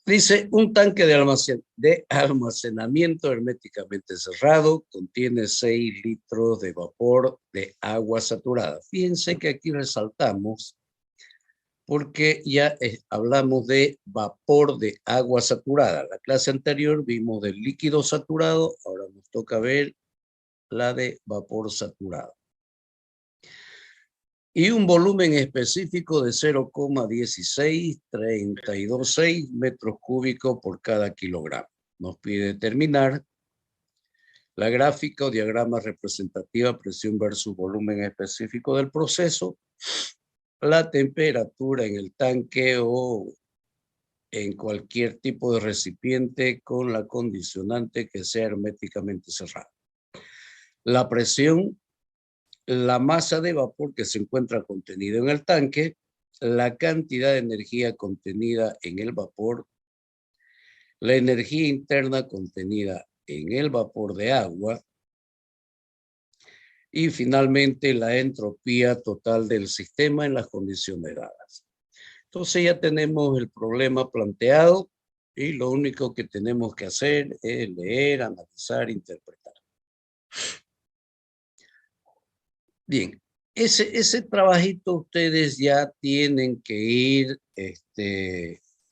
Dice, un tanque de almacenamiento herméticamente cerrado contiene 6 litros de vapor de agua saturada. Fíjense que aquí resaltamos porque ya hablamos de vapor de agua saturada. La clase anterior vimos del líquido saturado, ahora nos toca ver la de vapor saturado. Y un volumen específico de 0,16326 metros cúbicos por cada kilogramo. Nos pide determinar la gráfica o diagrama representativa, presión versus volumen específico del proceso, la temperatura en el tanque o en cualquier tipo de recipiente con la condicionante que sea herméticamente cerrado. La presión, la masa de vapor que se encuentra contenida en el tanque, la cantidad de energía contenida en el vapor, la energía interna contenida en el vapor de agua y finalmente la entropía total del sistema en las condiciones dadas. Entonces ya tenemos el problema planteado y lo único que tenemos que hacer es leer, analizar, interpretar. Bien, ese trabajito ustedes ya tienen que ir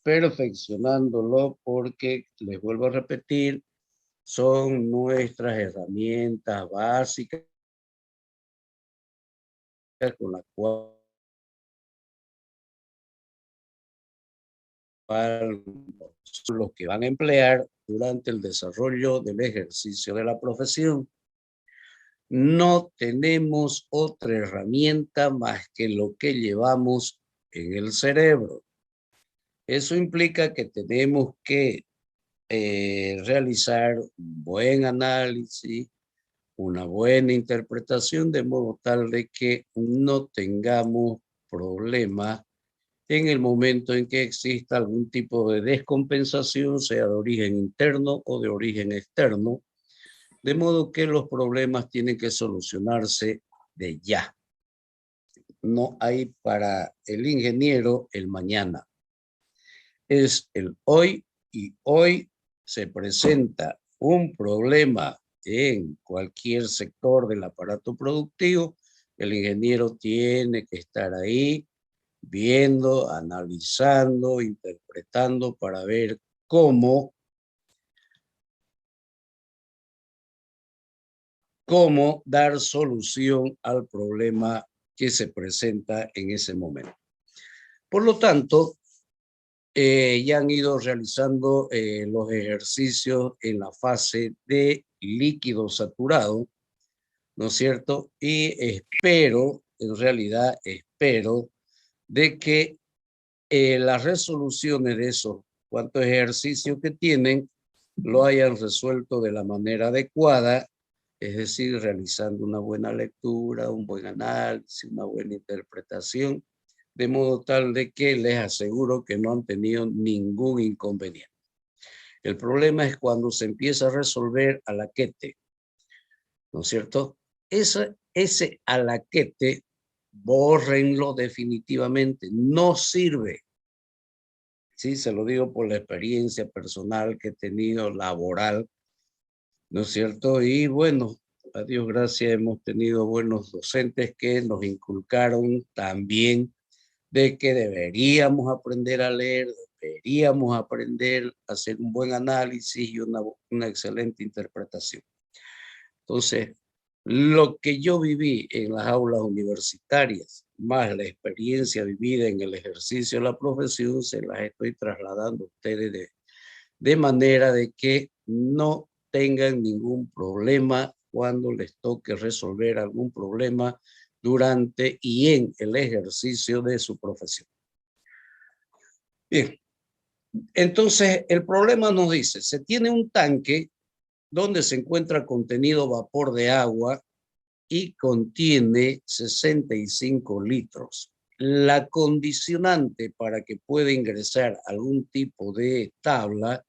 perfeccionándolo porque, les vuelvo a repetir, son nuestras herramientas básicas con las cuales son los que van a emplear durante el desarrollo del ejercicio de la profesión. No tenemos otra herramienta más que lo que llevamos en el cerebro. Eso implica que tenemos que realizar un buen análisis, una buena interpretación, de modo tal de que no tengamos problemas en el momento en que exista algún tipo de descompensación, sea de origen interno o de origen externo, de modo que los problemas tienen que solucionarse de ya. No hay para el ingeniero el mañana. Es el hoy, y hoy se presenta un problema en cualquier sector del aparato productivo. El ingeniero tiene que estar ahí viendo, analizando, interpretando para ver cómo dar solución al problema que se presenta en ese momento. Por lo tanto, ya han ido realizando los ejercicios en la fase de líquido saturado, ¿no es cierto? Y espero, en realidad espero, de que las resoluciones de esos cuantos ejercicios que tienen lo hayan resuelto de la manera adecuada, es decir, realizando una buena lectura, un buen análisis, una buena interpretación, de modo tal de que les aseguro que no han tenido ningún inconveniente. El problema es cuando se empieza a resolver alaquete, ¿no es cierto? Ese alaquete, bórrenlo definitivamente, no sirve. Sí, se lo digo por la experiencia personal que he tenido laboral, ¿no es cierto? Y bueno, a Dios gracias, hemos tenido buenos docentes que nos inculcaron también de que deberíamos aprender a leer, deberíamos aprender a hacer un buen análisis y una excelente interpretación. Entonces, lo que yo viví en las aulas universitarias, más la experiencia vivida en el ejercicio de la profesión, se las estoy trasladando a ustedes de manera de que no tengan ningún problema cuando les toque resolver algún problema durante y en el ejercicio de su profesión. Bien, entonces el problema nos dice, se tiene un tanque donde se encuentra contenido vapor de agua y contiene 65 litros. La condicionante para que pueda ingresar algún tipo de tabla,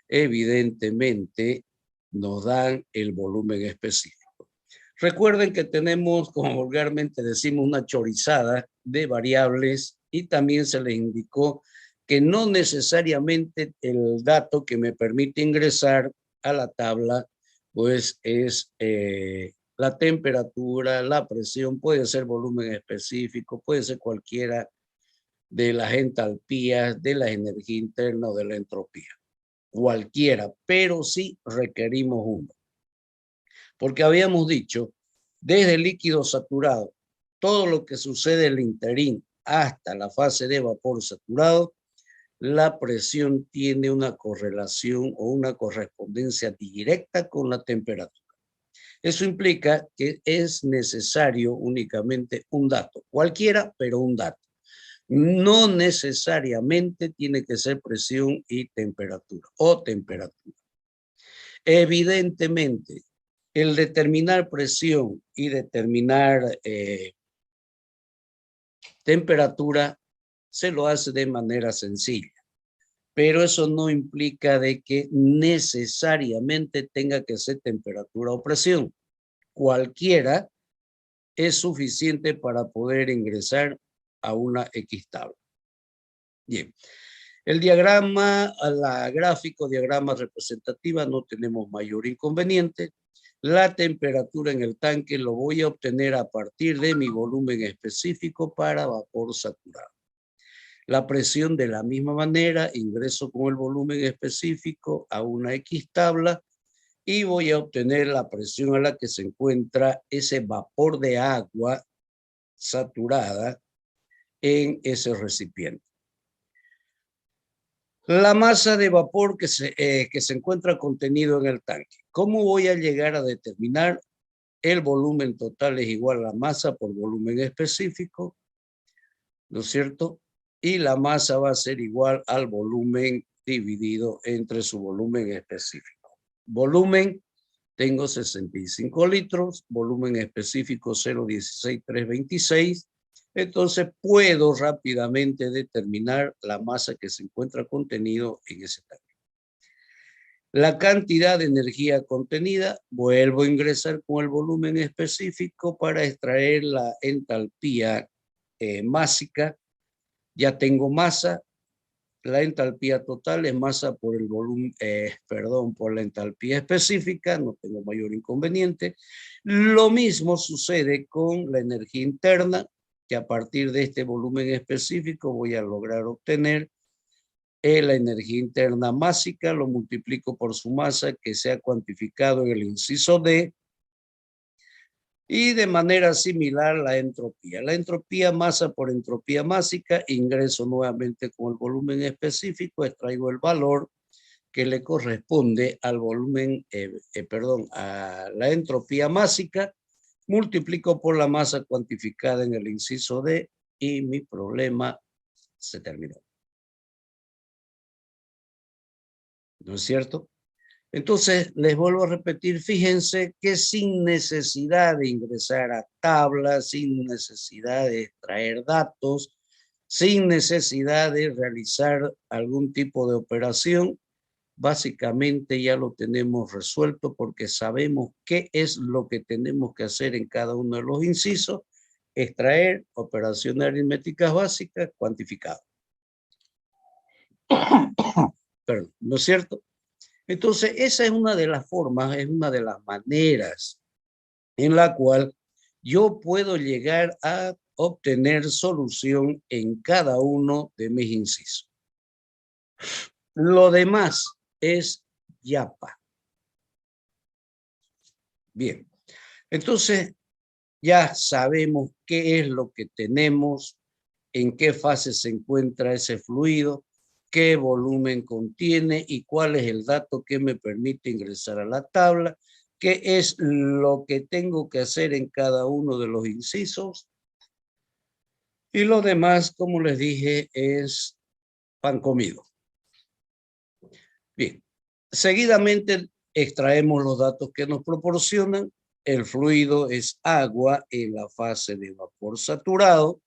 evidentemente, nos dan el volumen específico. Recuerden que tenemos, como vulgarmente decimos, una chorizada de variables y también se les indicó que no necesariamente el dato que me permite ingresar a la tabla, pues es la temperatura, la presión, puede ser volumen específico, puede ser cualquiera de las entalpías, de la energía interna o de la entropía. Cualquiera, pero sí requerimos uno. Porque habíamos dicho, desde el líquido saturado, todo lo que sucede en el interín hasta la fase de vapor saturado, la presión tiene una correlación o una correspondencia directa con la temperatura. Eso implica que es necesario únicamente un dato, cualquiera, pero un dato. No necesariamente tiene que ser presión y temperatura o temperatura. Evidentemente, el determinar presión y determinar temperatura se lo hace de manera sencilla, pero eso no implica de que necesariamente tenga que ser temperatura o presión. Cualquiera es suficiente para poder ingresar a una X tabla. Bien, el diagrama, la gráfico, diagrama representativa, no tenemos mayor inconveniente. La temperatura en el tanque lo voy a obtener a partir de mi volumen específico para vapor saturado. La presión de la misma manera, ingreso con el volumen específico a una X tabla y voy a obtener la presión a la que se encuentra ese vapor de agua saturada en ese recipiente. La masa de vapor que se encuentra contenido en el tanque. ¿Cómo voy a llegar a determinar el volumen total es igual a la masa por volumen específico? ¿No es cierto? Y la masa va a ser igual al volumen dividido entre su volumen específico. Volumen, tengo 65 litros, volumen específico 0,16326. Entonces puedo rápidamente determinar la masa que se encuentra contenido en ese tanque. La cantidad de energía contenida, vuelvo a ingresar con el volumen específico para extraer la entalpía másica. Ya tengo masa, la entalpía total es masa por el volumen, por la entalpía específica, no tengo mayor inconveniente. Lo mismo sucede con la energía interna, que a partir de este volumen específico voy a lograr obtener la energía interna másica, lo multiplico por su masa que se ha cuantificado en el inciso D, y de manera similar la entropía. La entropía masa por entropía másica, ingreso nuevamente con el volumen específico, extraigo el valor que le corresponde al volumen, a la entropía másica, multiplico por la masa cuantificada en el inciso D y mi problema se terminó. ¿No es cierto? Entonces, les vuelvo a repetir, fíjense que sin necesidad de ingresar a tablas, sin necesidad de extraer datos, sin necesidad de realizar algún tipo de operación, básicamente ya lo tenemos resuelto porque sabemos qué es lo que tenemos que hacer en cada uno de los incisos, extraer operaciones aritméticas básicas, cuantificado. Perdón, ¿no es cierto? Entonces, esa es una de las formas, es una de las maneras en la cual yo puedo llegar a obtener solución en cada uno de mis incisos. Lo demás es yapa. Bien, entonces ya sabemos qué es lo que tenemos, en qué fase se encuentra ese fluido, qué volumen contiene y cuál es el dato que me permite ingresar a la tabla, qué es lo que tengo que hacer en cada uno de los incisos. Y lo demás, como les dije, es pan comido. Bien, seguidamente extraemos los datos que nos proporcionan. El fluido es agua en la fase de vapor saturado.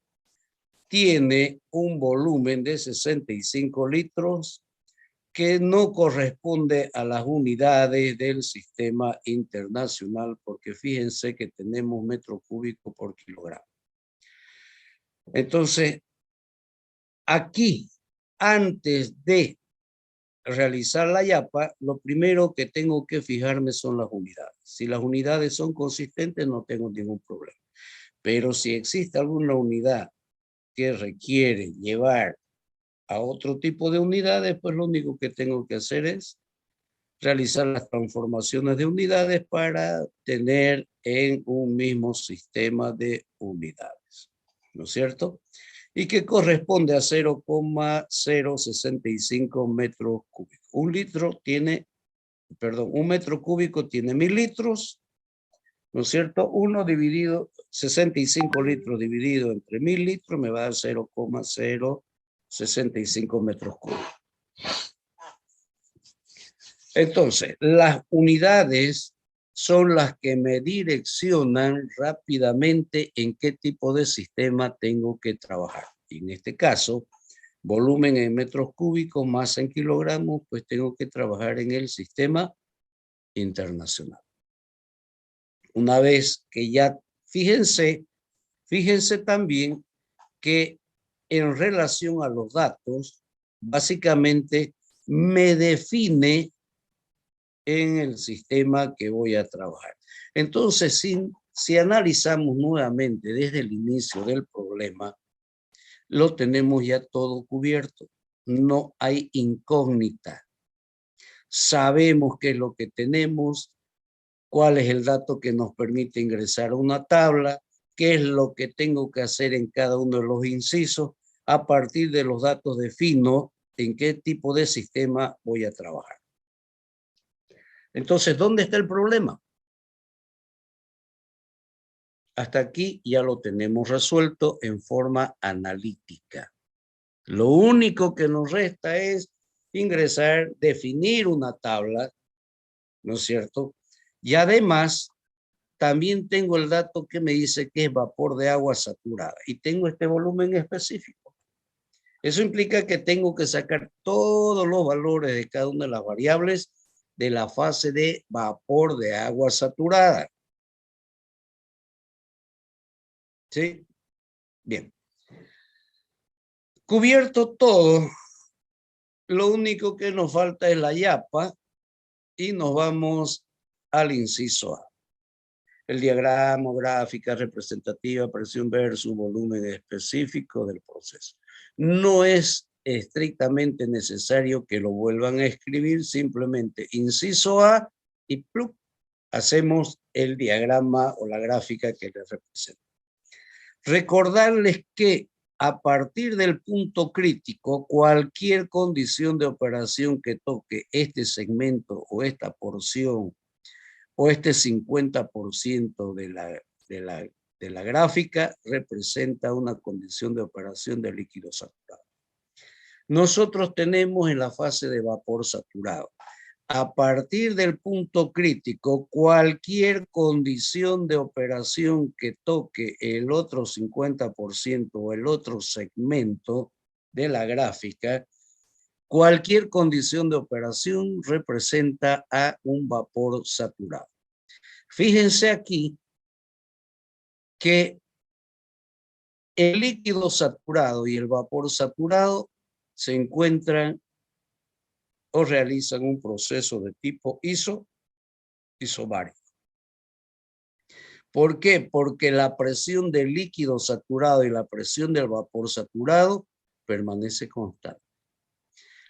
Tiene un volumen de 65 litros que no corresponde a las unidades del sistema internacional, porque fíjense que tenemos metro cúbico por kilogramo. Entonces, aquí antes de realizar la yapa, lo primero que tengo que fijarme son las unidades. Si las unidades son consistentes, no tengo ningún problema. Pero si existe alguna unidad que requiere llevar a otro tipo de unidades, pues lo único que tengo que hacer es realizar las transformaciones de unidades para tener en un mismo sistema de unidades, ¿no es cierto? Y que corresponde a 0,065 metros cúbicos. Un metro cúbico tiene 1000 litros, ¿no es cierto? 65 litros dividido entre 1000 litros me va a dar 0,065 metros cúbicos. Entonces, las unidades son las que me direccionan rápidamente en qué tipo de sistema tengo que trabajar. Y en este caso, volumen en metros cúbicos, masa en kilogramos, pues tengo que trabajar en el sistema internacional. Una vez que ya, fíjense también que en relación a los datos, básicamente me define en el sistema que voy a trabajar. Entonces, si analizamos nuevamente desde el inicio del problema, lo tenemos ya todo cubierto. No hay incógnita. Sabemos qué es lo que tenemos, cuál es el dato que nos permite ingresar a una tabla, qué es lo que tengo que hacer en cada uno de los incisos. A partir de los datos defino en qué tipo de sistema voy a trabajar. Entonces, ¿dónde está el problema? Hasta aquí ya lo tenemos resuelto en forma analítica. Lo único que nos resta es ingresar, definir una tabla, ¿no es cierto? Y además, también tengo el dato que me dice que es vapor de agua saturada y tengo este volumen específico. Eso implica que tengo que sacar todos los valores de cada una de las variables de la fase de vapor de agua saturada. ¿Sí? Bien. Cubierto todo, lo único que nos falta es la yapa y nos vamos al inciso A. El diagrama, gráfica representativa, presión versus volumen específico del proceso. No es estrictamente necesario que lo vuelvan a escribir, simplemente inciso A y ¡plup! Hacemos el diagrama o la gráfica que les representa. Recordarles que a partir del punto crítico, cualquier condición de operación que toque este segmento o esta porción o este 50% de la gráfica representa una condición de operación de líquido saturado. Nosotros tenemos en la fase de vapor saturado. A partir del punto crítico, cualquier condición de operación que toque el otro 50% o el otro segmento de la gráfica, cualquier condición de operación representa a un vapor saturado. Fíjense aquí que el líquido saturado y el vapor saturado se encuentran o realizan un proceso de tipo isobárico. ¿Por qué? Porque la presión del líquido saturado y la presión del vapor saturado permanece constante.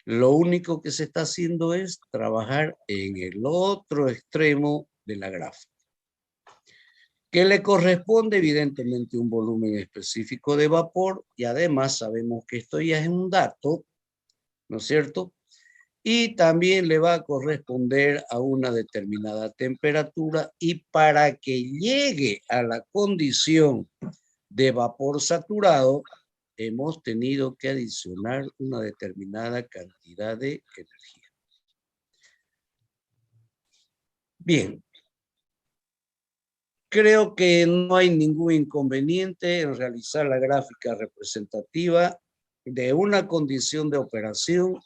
Lo único que se está haciendo es trabajar en el otro extremo de la gráfica, que le corresponde evidentemente un volumen específico de vapor y además sabemos que esto ya es un dato, ¿no es cierto? Y también le va a corresponder a una determinada temperatura y para que llegue a la condición de vapor saturado, hemos tenido que adicionar una determinada cantidad de energía. Bien, creo que no hay ningún inconveniente en realizar la gráfica representativa de una condición de operación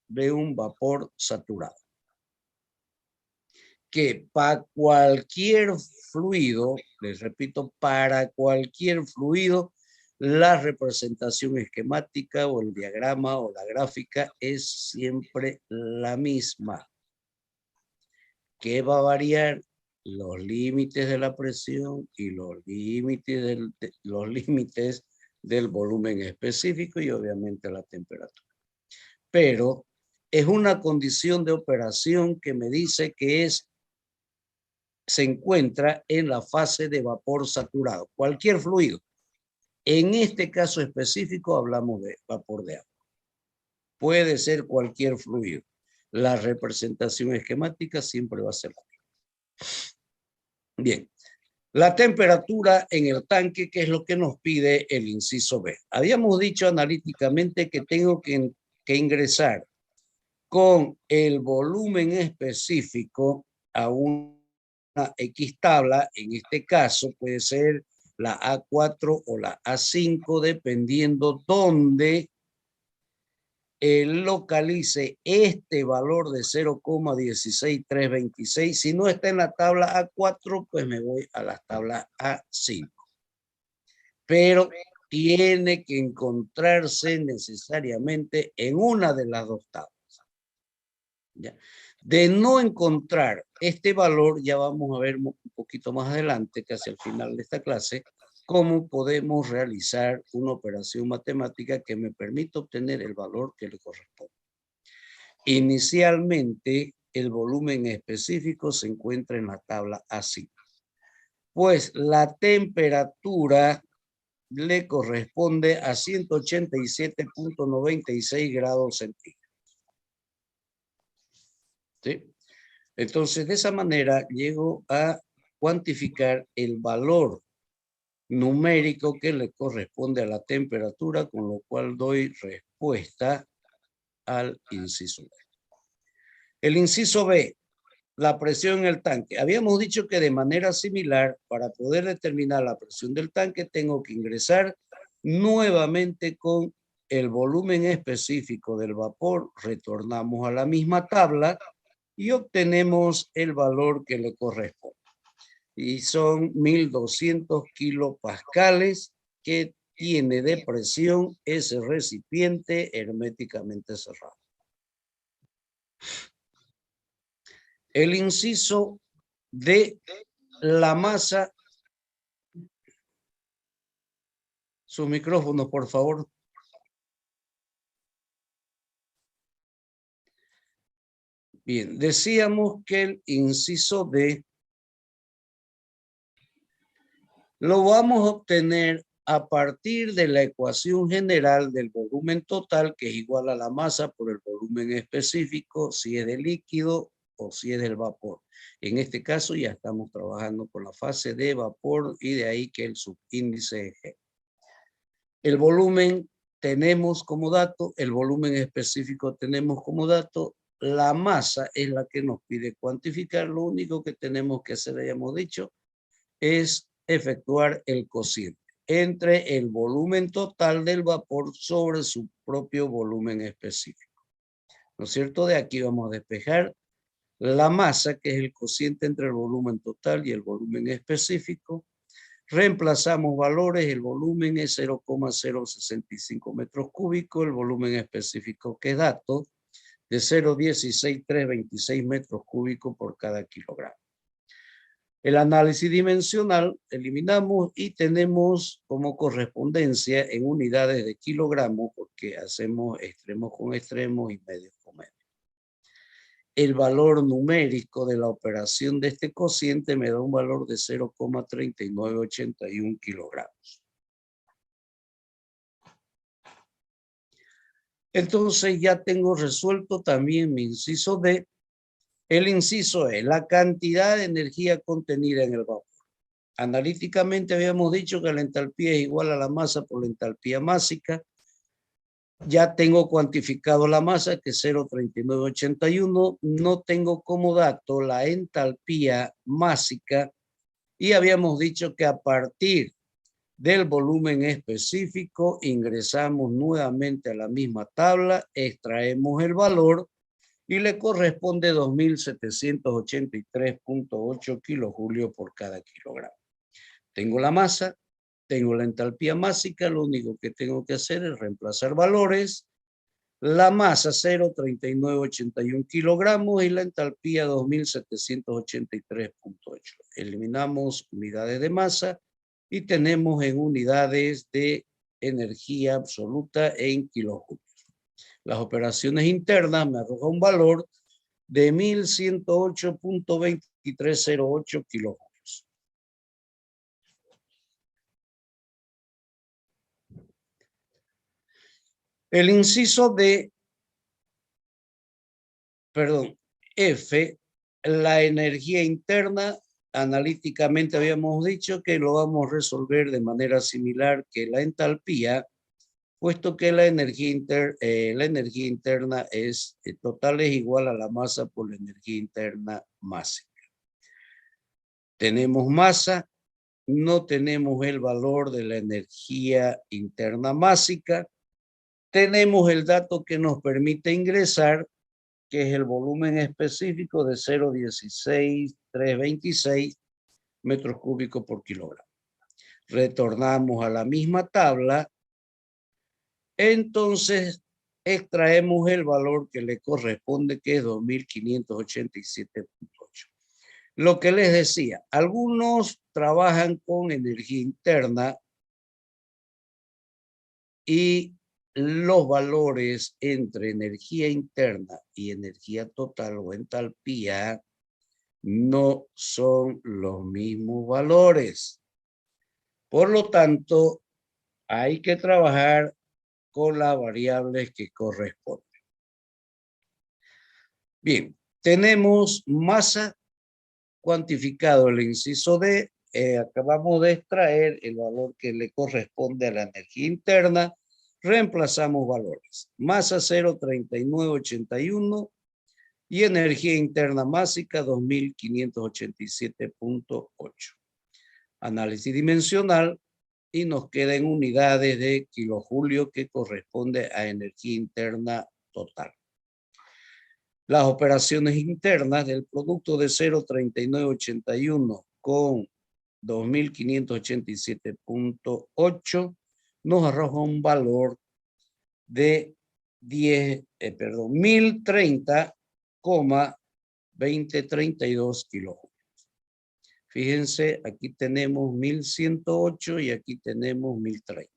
de un vapor saturado. Que para cualquier fluido, les repito, para cualquier fluido, la representación esquemática o el diagrama o la gráfica es siempre la misma. ¿Qué va a variar? Los límites de la presión y los límites del volumen específico y obviamente la temperatura. Pero es una condición de operación que me dice que se encuentra en la fase de vapor saturado. Cualquier fluido. En este caso específico hablamos de vapor de agua. Puede ser cualquier fluido. La representación esquemática siempre va a ser la misma. Bien. La temperatura en el tanque, que es lo que nos pide el inciso B. Habíamos dicho analíticamente que tengo que ingresar con el volumen específico a una X tabla. En este caso puede ser la A4 o la A5, dependiendo dónde localice este valor de 0,16326. Si no está en la tabla A4, pues me voy a la tabla A5. Pero tiene que encontrarse necesariamente en una de las dos tablas. ¿Ya? De no encontrar este valor, ya vamos a ver un poquito más adelante, casi al final de esta clase, cómo podemos realizar una operación matemática que me permita obtener el valor que le corresponde. Inicialmente, el volumen específico se encuentra en la tabla A5. Pues la temperatura le corresponde a 187.96 grados centígrados. ¿Sí? Entonces, de esa manera llego a cuantificar el valor numérico que le corresponde a la temperatura, con lo cual doy respuesta al inciso B. El inciso B, la presión en el tanque. Habíamos dicho que de manera similar, para poder determinar la presión del tanque, tengo que ingresar nuevamente con el volumen específico del vapor. Retornamos a la misma tabla y obtenemos el valor que le corresponde. Y son 1200 kilopascales que tiene de presión ese recipiente herméticamente cerrado. El inciso de la masa. Sus micrófonos, por favor. Bien, decíamos que el inciso D lo vamos a obtener a partir de la ecuación general del volumen total, que es igual a la masa por el volumen específico, si es de líquido o si es del vapor. En este caso ya estamos trabajando con la fase de vapor y de ahí que el subíndice es G. El volumen tenemos como dato, el volumen específico tenemos como dato, la masa es la que nos pide cuantificar. Lo único que tenemos que hacer, hayamos dicho, es efectuar el cociente entre el volumen total del vapor sobre su propio volumen específico. ¿No es cierto? De aquí vamos a despejar la masa, que es el cociente entre el volumen total y el volumen específico. Reemplazamos valores, el volumen es 0,065 metros cúbicos, el volumen específico que es dato de 0,16326 metros cúbicos por cada kilogramo. El análisis dimensional eliminamos y tenemos como correspondencia en unidades de kilogramos, porque hacemos extremos con extremos y medios con medios. El valor numérico de la operación de este cociente me da un valor de 0,3981 kilogramos. Entonces ya tengo resuelto también mi inciso D. El inciso E, la cantidad de energía contenida en el vapor. Analíticamente habíamos dicho que la entalpía es igual a la masa por la entalpía másica. Ya tengo cuantificado la masa, que es 0,3981. No tengo como dato la entalpía másica y habíamos dicho que a partir del volumen específico ingresamos nuevamente a la misma tabla, extraemos el valor y le corresponde 2783.8 kilojulios por cada kilogramo. Tengo la masa, Tengo la entalpía másica, lo único que tengo que hacer es reemplazar valores. La masa 0,3981 kilogramos y la entalpía 2783.8. Eliminamos unidades de masa y tenemos en unidades de energía absoluta en kilojulios. Las operaciones internas me arrojan un valor de 1108.2308 kilojulios. El inciso de, F, la energía interna, analíticamente habíamos dicho que lo vamos a resolver de manera similar que la entalpía, puesto que la energía interna es total es igual a la masa por la energía interna másica. Tenemos masa, no tenemos el valor de la energía interna másica, tenemos el dato que nos permite ingresar, que es el volumen específico de 0,16326 metros cúbicos por kilogramo. Retornamos a la misma tabla, entonces extraemos el valor que le corresponde, que es 2587.8. Lo que les decía, algunos trabajan con energía interna y los valores entre energía interna y energía total o entalpía no son los mismos valores. Por lo tanto, hay que trabajar con las variables que corresponden. Bien, tenemos masa cuantificado el inciso D. Acabamos de extraer el valor que le corresponde a la energía interna. Reemplazamos valores. Masa 0,3981 y energía interna másica 2587.8. Análisis dimensional y nos quedan unidades de kilojulio que corresponde a energía interna total. Las operaciones internas del producto de 0,3981 con 2587.8 nos arroja un valor de 1030,2032 kilojulios. Fíjense, aquí tenemos 1108 y aquí tenemos 1030.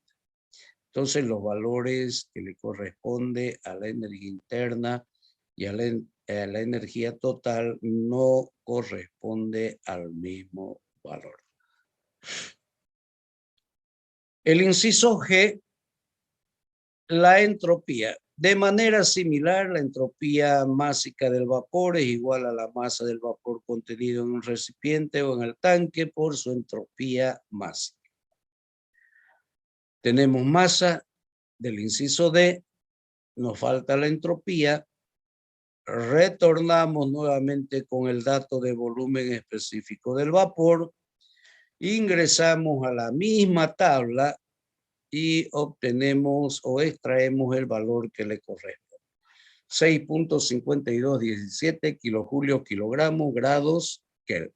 Entonces, los valores que le corresponde a la energía interna y a la energía total no corresponde al mismo valor. El inciso G, la entropía. De manera similar, la entropía másica del vapor es igual a la masa del vapor contenido en un recipiente o en el tanque por su entropía másica. Tenemos masa del inciso D, nos falta la entropía. Retornamos nuevamente con el dato de volumen específico del vapor. Ingresamos a la misma tabla y obtenemos o extraemos el valor que le corresponde. 6.5217 kilojulios kilogramos grados Kelvin.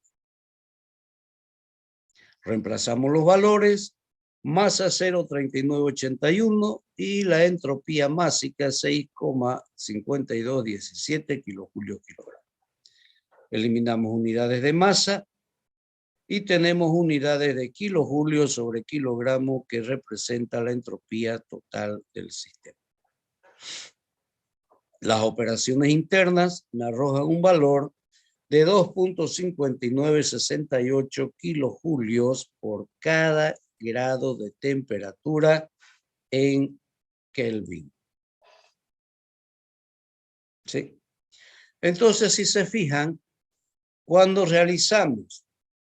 Reemplazamos los valores, masa 0,3981 y la entropía másica 6,5217 kilojulios kilogramos. Eliminamos unidades de masa y tenemos unidades de kilojulio sobre kilogramo que representa la entropía total del sistema. Las operaciones internas me arrojan un valor de 2.5968 kilojulios por cada grado de temperatura en Kelvin. ¿Sí? Entonces, si se fijan, cuando realizamos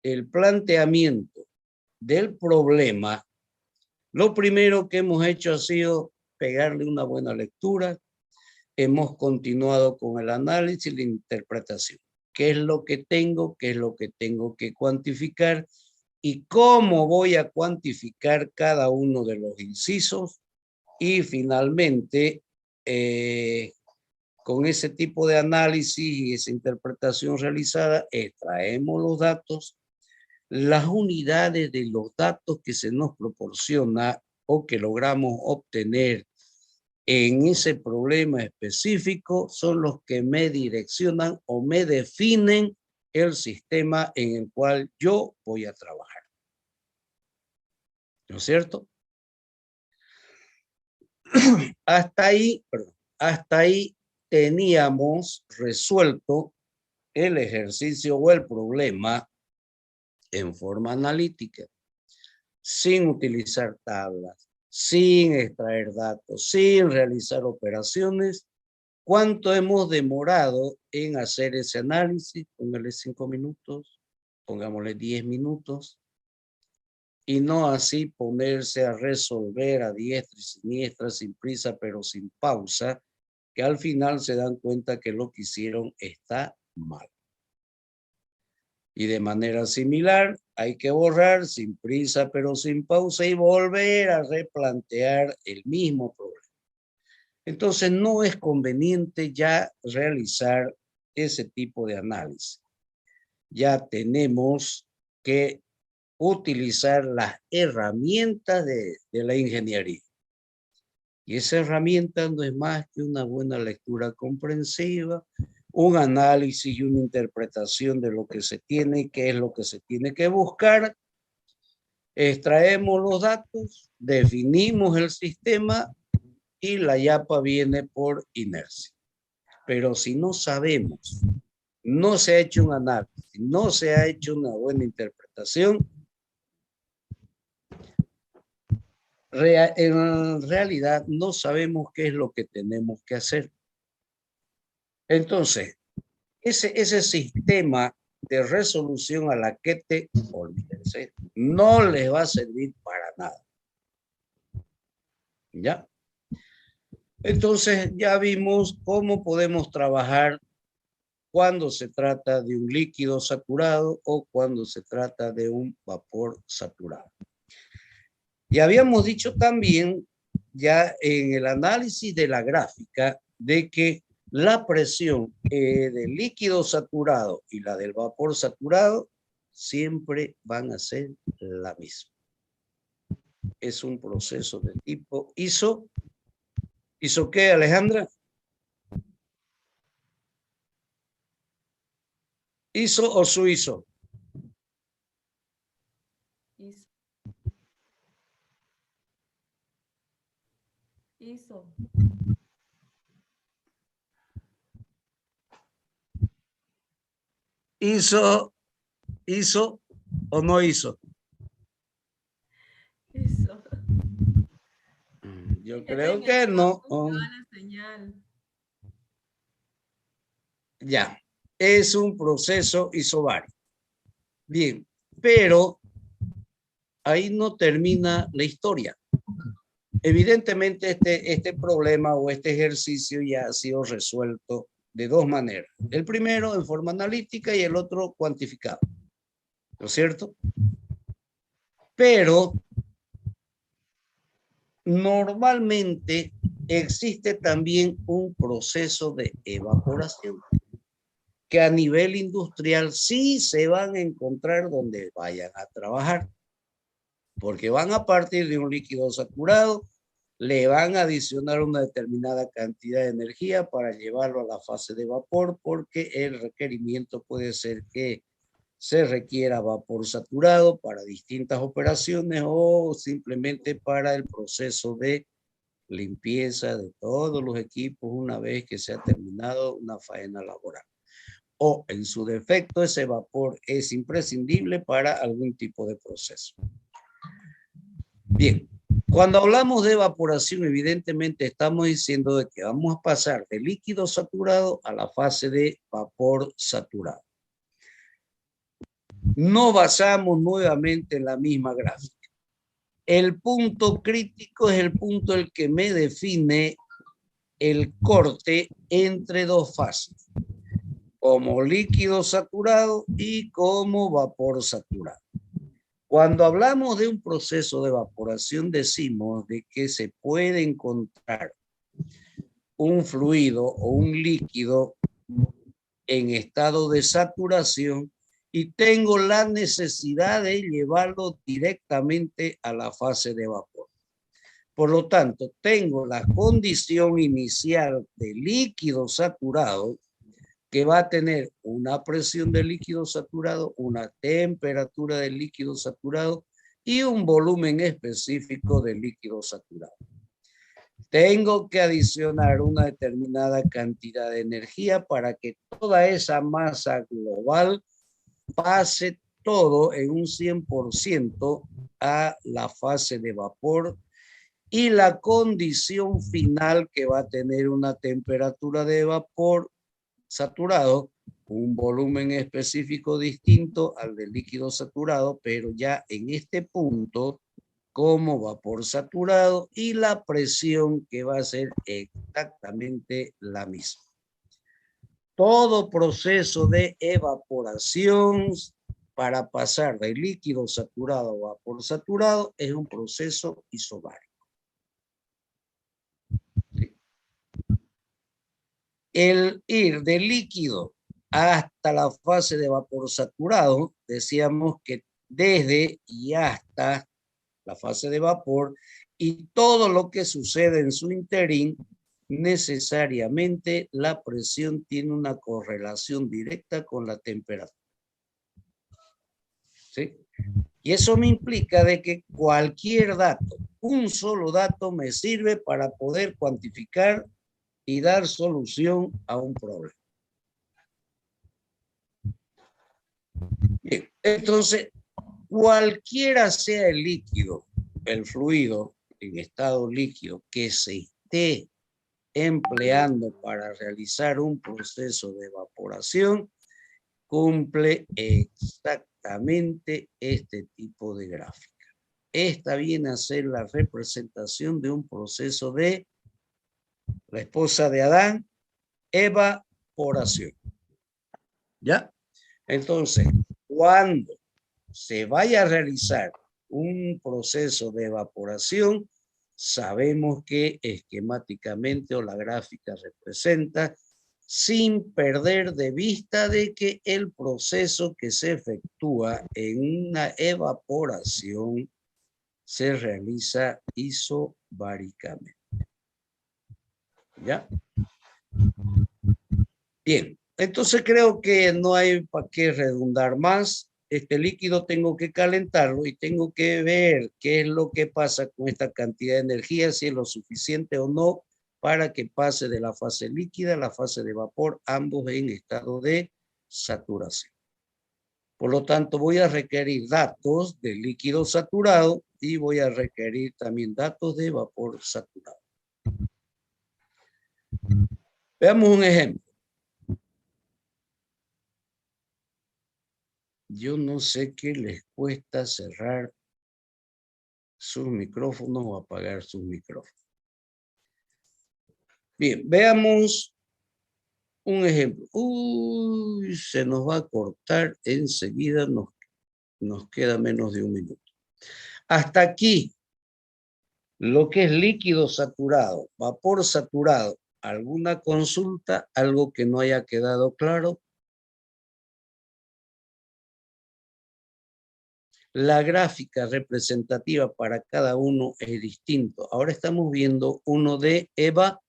el planteamiento del problema, lo primero que hemos hecho ha sido pegarle una buena lectura. Hemos continuado con el análisis y la interpretación. ¿Qué es lo que tengo? ¿Qué es lo que tengo que cuantificar? ¿Y cómo voy a cuantificar cada uno de los incisos? Y finalmente, con ese tipo de análisis y esa interpretación realizada, extraemos los datos las unidades de los datos que se nos proporciona o que logramos obtener en ese problema específico son los que me direccionan o me definen el sistema en el cual yo voy a trabajar. ¿No es cierto? Hasta ahí teníamos resuelto el ejercicio o el problema en forma analítica, sin utilizar tablas, sin extraer datos, sin realizar operaciones. ¿Cuánto hemos demorado en hacer ese análisis? Póngale 5 minutos, pongámosle 10 minutos, y no así ponerse a resolver a diestra y siniestra, sin prisa, pero sin pausa, que al final se dan cuenta que lo que hicieron está mal. Y de manera similar, hay que borrar sin prisa, pero sin pausa, y volver a replantear el mismo problema. Entonces, no es conveniente ya realizar ese tipo de análisis. Ya tenemos que utilizar las herramientas de la ingeniería. Y esa herramienta no es más que una buena lectura comprensiva, un análisis y una interpretación de lo que se tiene, qué es lo que se tiene que buscar. Extraemos los datos, definimos el sistema y la yapa viene por inercia. Pero si no sabemos, no se ha hecho un análisis, no se ha hecho una buena interpretación, en realidad no sabemos qué es lo que tenemos que hacer. Entonces, ese sistema de resolución a la que te olvídense, no les va a servir para nada. ¿Ya? Entonces, ya vimos cómo podemos trabajar cuando se trata de un líquido saturado o cuando se trata de un vapor saturado. Y habíamos dicho también, ya en el análisis de la gráfica, de que la presión del líquido saturado y la del vapor saturado siempre van a ser la misma. Es un proceso de tipo ISO. ¿ISO qué, Alejandra? ¿ISO o suizo? ISO. ¿ISO o no ISO? ISO. Yo creo que no. Ya, es un proceso isobárico. Bien, pero ahí no termina la historia. Evidentemente este problema o este ejercicio ya ha sido resuelto de dos maneras. El primero en forma analítica y el otro cuantificado. ¿No es cierto? Pero normalmente existe también un proceso de evaporación que a nivel industrial sí se van a encontrar donde vayan a trabajar, porque van a partir de un líquido saturado, le van a adicionar una determinada cantidad de energía para llevarlo a la fase de vapor, porque el requerimiento puede ser que se requiera vapor saturado para distintas operaciones o simplemente para el proceso de limpieza de todos los equipos una vez que se ha terminado una faena laboral. O en su defecto ese vapor es imprescindible para algún tipo de proceso. Bien, cuando hablamos de evaporación, evidentemente estamos diciendo de que vamos a pasar de líquido saturado a la fase de vapor saturado. Nos basamos nuevamente en la misma gráfica. El punto crítico es el punto el que me define el corte entre dos fases, como líquido saturado y como vapor saturado. Cuando hablamos de un proceso de evaporación, decimos de que se puede encontrar un fluido o un líquido en estado de saturación y tengo la necesidad de llevarlo directamente a la fase de vapor. Por lo tanto, tengo la condición inicial de líquido saturado que va a tener una presión de líquido saturado, una temperatura de líquido saturado y un volumen específico de líquido saturado. Tengo que adicionar una determinada cantidad de energía para que toda esa masa global pase todo en un 100% a la fase de vapor y la condición final que va a tener una temperatura de vapor saturado, un volumen específico distinto al del líquido saturado, pero ya en este punto como vapor saturado y la presión que va a ser exactamente la misma. Todo proceso de evaporación para pasar de líquido saturado a vapor saturado es un proceso isobárico. ¿Sí? El ir de líquido hasta la fase de vapor saturado, decíamos que desde y hasta la fase de vapor y todo lo que sucede en su interín, necesariamente la presión tiene una correlación directa con la temperatura. ¿Sí? Y eso me implica de que cualquier dato, un solo dato me sirve para poder cuantificar y dar solución a un problema. Bien, entonces, cualquiera sea el líquido, el fluido en estado líquido que se esté empleando para realizar un proceso de evaporación, cumple exactamente este tipo de gráfica. Esta viene a ser la representación de un proceso de la esposa de Adán, evaporación. ¿Ya? Entonces, cuando se vaya a realizar un proceso de evaporación, sabemos que esquemáticamente o la gráfica representa sin perder de vista de que el proceso que se efectúa en una evaporación se realiza isobáricamente. ¿Ya? Bien, entonces creo que no hay para qué redundar más. Este líquido tengo que calentarlo y tengo que ver qué es lo que pasa con esta cantidad de energía, si es lo suficiente o no para que pase de la fase líquida a la fase de vapor, ambos en estado de saturación. Por lo tanto, voy a requerir datos de líquido saturado y voy a requerir también datos de vapor saturado. Veamos un ejemplo. Yo no sé qué les cuesta cerrar sus micrófonos o apagar sus micrófonos. Bien, veamos un ejemplo. Uy, se nos va a cortar enseguida, nos queda menos de un minuto. Hasta aquí, lo que es líquido saturado, vapor saturado. ¿Alguna consulta? ¿Algo que no haya quedado claro? La gráfica representativa para cada uno es distinto. Ahora estamos viendo uno de Eva.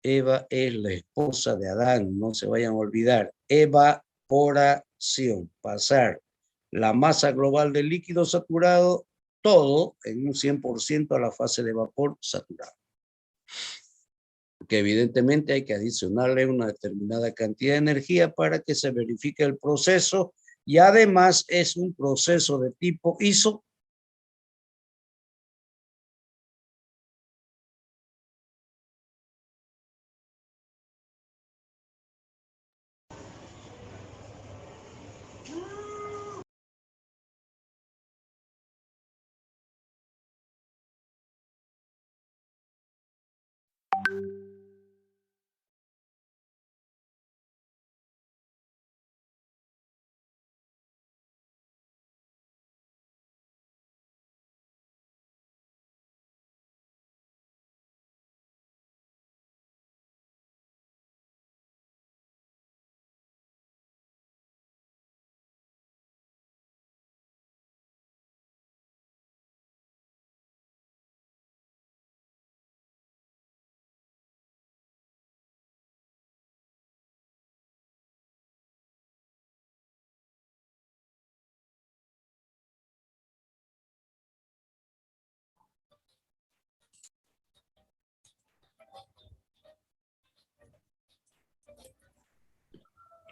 Eva es la esposa de Adán, no se vayan a olvidar. Evaporación, pasar la masa global del líquido saturado, todo en un 100% a la fase de vapor saturado. Porque evidentemente hay que adicionarle una determinada cantidad de energía para que se verifique el proceso y además es un proceso de tipo ISO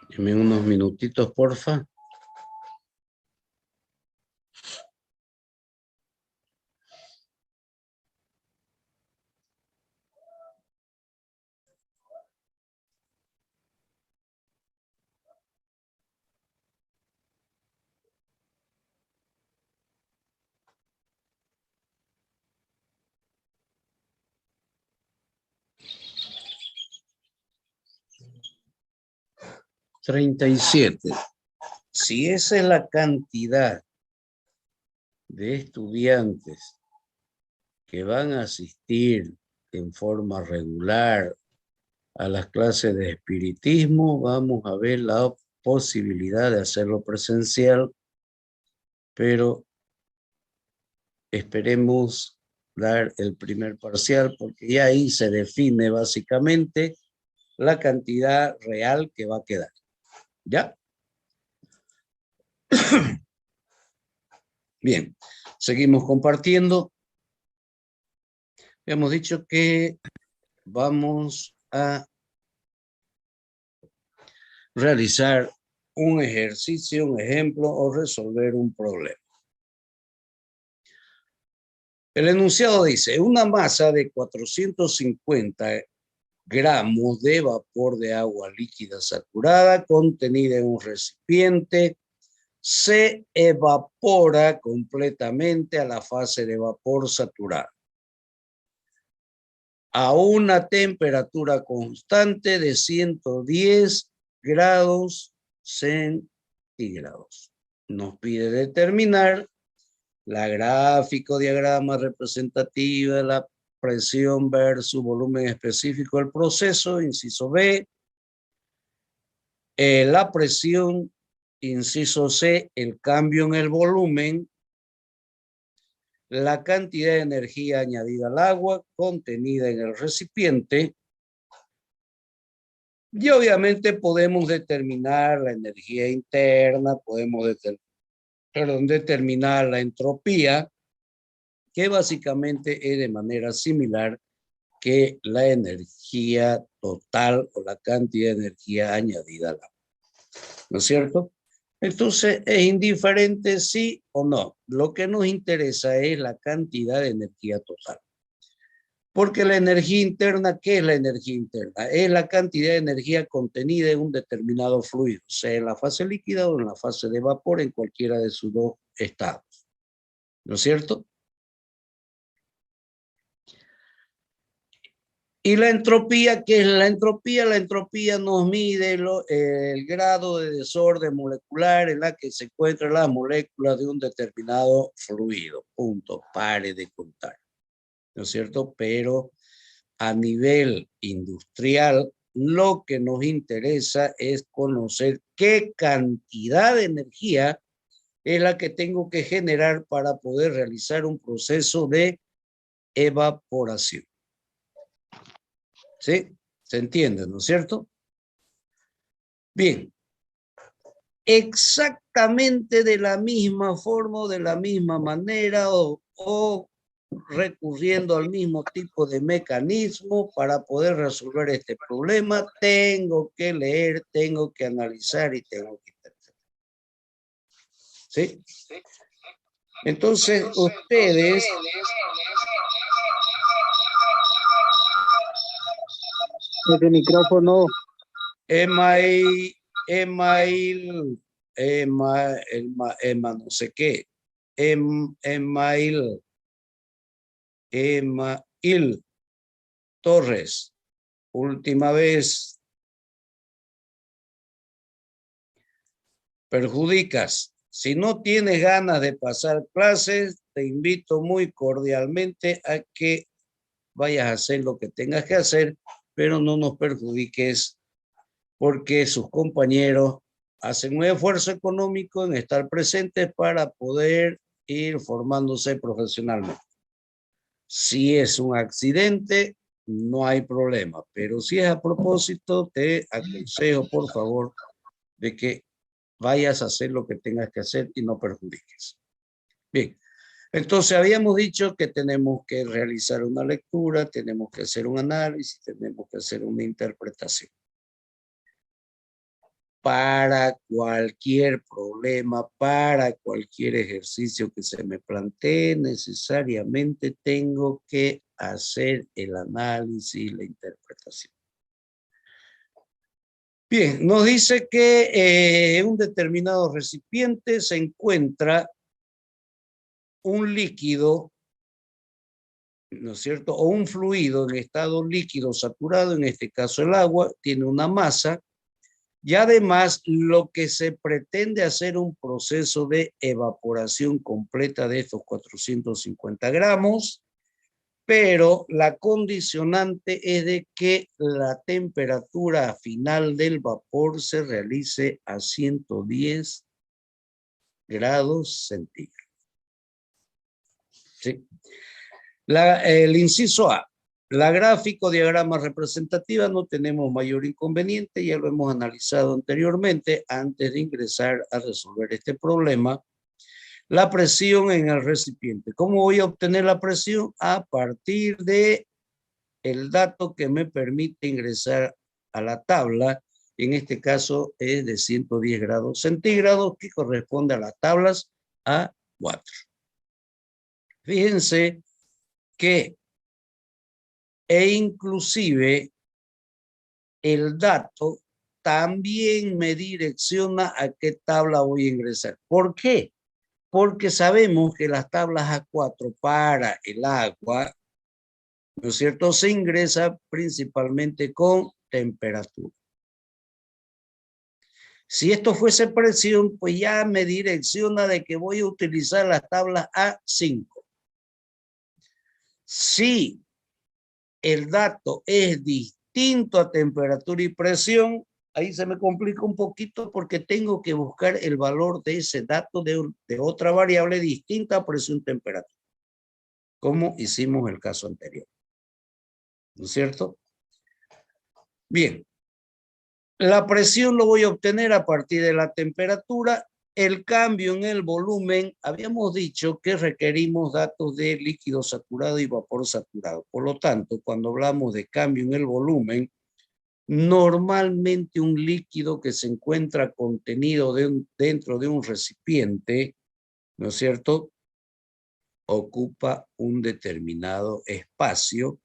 Deme unos minutitos, porfa. $37. Si esa es la cantidad de estudiantes que van a asistir en forma regular a las clases de espiritismo, vamos a ver la posibilidad de hacerlo presencial, pero esperemos dar el primer parcial porque ya ahí se define básicamente la cantidad real que va a quedar. ¿Ya? Bien, seguimos compartiendo. Hemos dicho que vamos a realizar un ejercicio, un ejemplo o resolver un problema. El enunciado dice, una masa de 450 gramos de vapor de agua líquida saturada contenida en un recipiente se evapora completamente a la fase de vapor saturada a una temperatura constante de 110 grados centígrados. Nos pide determinar la gráfica o diagrama representativa de la presión versus volumen específico del proceso, inciso B. La presión, inciso C, el cambio en el volumen, la cantidad de energía añadida al agua contenida en el recipiente, y obviamente podemos determinar la energía interna, podemos determinar la entropía, que básicamente es de manera similar que la energía total o la cantidad de energía añadida al agua. ¿No es cierto? Entonces, es indiferente sí o no. Lo que nos interesa es la cantidad de energía total. Porque la energía interna, ¿qué es la energía interna? Es la cantidad de energía contenida en un determinado fluido, sea en la fase líquida o en la fase de vapor, en cualquiera de sus dos estados. ¿No es cierto? Y la entropía, ¿qué es la entropía? La entropía nos mide el grado de desorden molecular en la que se encuentran las moléculas de un determinado fluido. Punto. Pare de contar. ¿No es cierto? Pero a nivel industrial, lo que nos interesa es conocer qué cantidad de energía es la que tengo que generar para poder realizar un proceso de evaporación. ¿Sí? ¿Se entiende, no es cierto? Bien. Exactamente de la misma forma, de la misma manera o recurriendo al mismo tipo de mecanismo para poder resolver este problema, tengo que leer, tengo que analizar y tengo que interpretar. ¿Sí? Entonces, ustedes... Ese micrófono. Email, no sé qué. Email Torres. Última vez. Perjudicas. Si no tienes ganas de pasar clases, te invito muy cordialmente a que vayas a hacer lo que tengas que hacer, pero no nos perjudiques porque sus compañeros hacen un esfuerzo económico en estar presentes para poder ir formándose profesionalmente. Si es un accidente, no hay problema, pero si es a propósito, te aconsejo, por favor, de que vayas a hacer lo que tengas que hacer y no perjudiques. Bien, entonces habíamos dicho que tenemos que realizar una lectura, tenemos que hacer un análisis, tenemos que hacer una interpretación. para cualquier problema, para cualquier ejercicio que se me plantee, necesariamente tengo que hacer el análisis, la interpretación. Bien, nos dice que en un determinado recipiente se encuentra un líquido, ¿no es cierto? O un fluido en estado líquido saturado, en este caso el agua, tiene una masa. Y además, lo que se pretende hacer un proceso de evaporación completa de estos 450 gramos, pero la condicionante es de que la temperatura final del vapor se realice a 110 grados centígrados. ¿Sí? El inciso A. La gráfico diagrama representativa no tenemos mayor inconveniente, ya lo hemos analizado anteriormente antes de ingresar a resolver este problema. La presión en el recipiente. ¿Cómo voy a obtener la presión? A partir de el dato que me permite ingresar a la tabla. En este caso es de 110 grados centígrados, que corresponde a las tablas A4. Fíjense que inclusive el dato también me direcciona a qué tabla voy a ingresar. ¿Por qué? Porque sabemos que las tablas A4 para el agua, ¿no es cierto?, se ingresa principalmente con temperatura. Si esto fuese presión, pues ya me direcciona de que voy a utilizar las tablas A5. Si el dato es distinto a temperatura y presión, ahí se me complica un poquito porque tengo que buscar el valor de ese dato de otra variable distinta a presión y temperatura, como hicimos el caso anterior. ¿No es cierto? Bien. La presión lo voy a obtener a partir de la temperatura. El cambio en el volumen, habíamos dicho que requerimos datos de líquido saturado y vapor saturado. Por lo tanto, cuando hablamos de cambio en el volumen, normalmente un líquido que se encuentra contenido dentro de un recipiente, ¿no es cierto?, ocupa un determinado espacio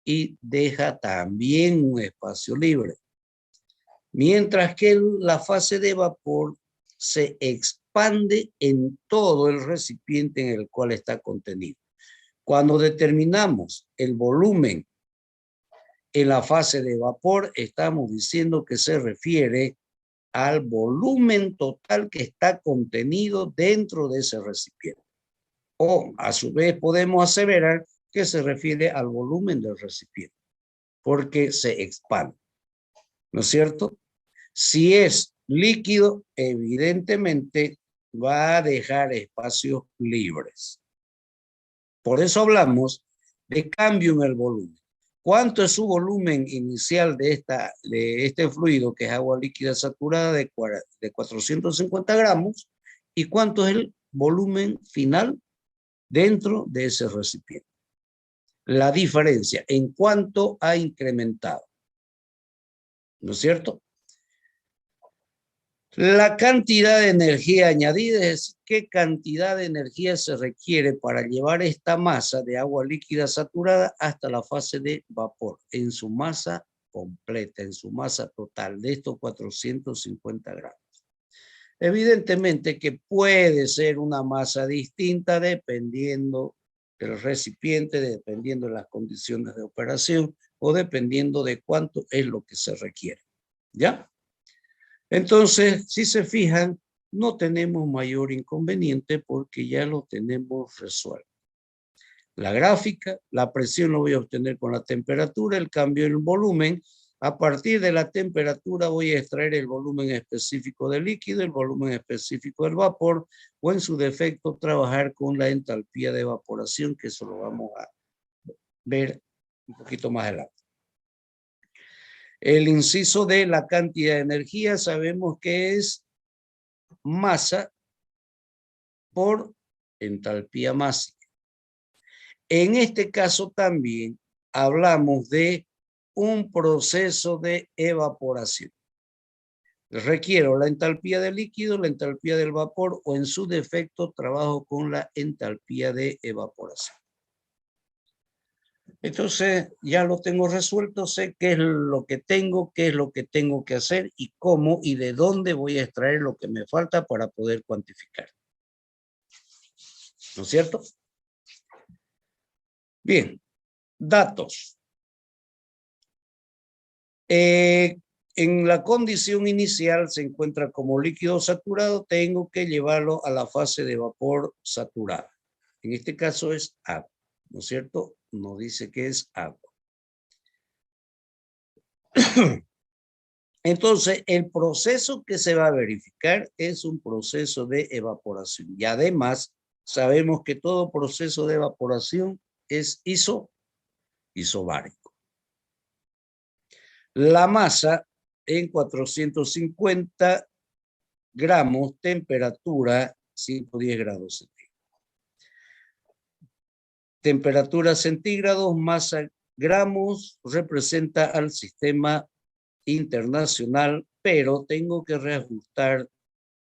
y deja también un espacio libre. Mientras que la fase de vapor se expande en todo el recipiente en el cual está contenido. Cuando determinamos el volumen en la fase de vapor, estamos diciendo que se refiere al volumen total que está contenido dentro de ese recipiente. O, a su vez, podemos aseverar que se refiere al volumen del recipiente, porque se expande. ¿No es cierto? Si es líquido, evidentemente va a dejar espacios libres. Por eso hablamos de cambio en el volumen. ¿Cuánto es su volumen inicial de este fluido, que es agua líquida saturada de 450 gramos? ¿Y cuánto es el volumen final dentro de ese recipiente? La diferencia en cuánto ha incrementado. ¿No es cierto? La cantidad de energía añadida es qué cantidad de energía se requiere para llevar esta masa de agua líquida saturada hasta la fase de vapor en su masa completa, en su masa total de estos 450 gramos. Evidentemente que puede ser una masa distinta dependiendo del recipiente, dependiendo de las condiciones de operación o dependiendo de cuánto es lo que se requiere. ¿Ya? Entonces, si se fijan, no tenemos mayor inconveniente porque ya lo tenemos resuelto. La gráfica, la presión lo voy a obtener con la temperatura, el cambio en volumen. A partir de la temperatura voy a extraer el volumen específico del líquido, el volumen específico del vapor, o en su defecto trabajar con la entalpía de evaporación, que eso lo vamos a ver un poquito más adelante. El inciso de la cantidad de energía sabemos que es masa por entalpía másica. En este caso también hablamos de un proceso de evaporación. Requiero la entalpía del líquido, la entalpía del vapor o en su defecto trabajo con la entalpía de evaporación. Entonces ya lo tengo resuelto, sé qué es lo que tengo, qué es lo que tengo que hacer y cómo y de dónde voy a extraer lo que me falta para poder cuantificar. ¿No es cierto? Bien, datos. En la condición inicial se encuentra como líquido saturado, tengo que llevarlo a la fase de vapor saturada. En este caso es agua, ¿no es cierto? Nos dice que es agua. Entonces, el proceso que se va a verificar es un proceso de evaporación. Y además, sabemos que todo proceso de evaporación es isobárico. La masa en 450 gramos, temperatura 110 grados centígrados. Temperatura centígrados, masa gramos, representa al sistema internacional, pero tengo que reajustar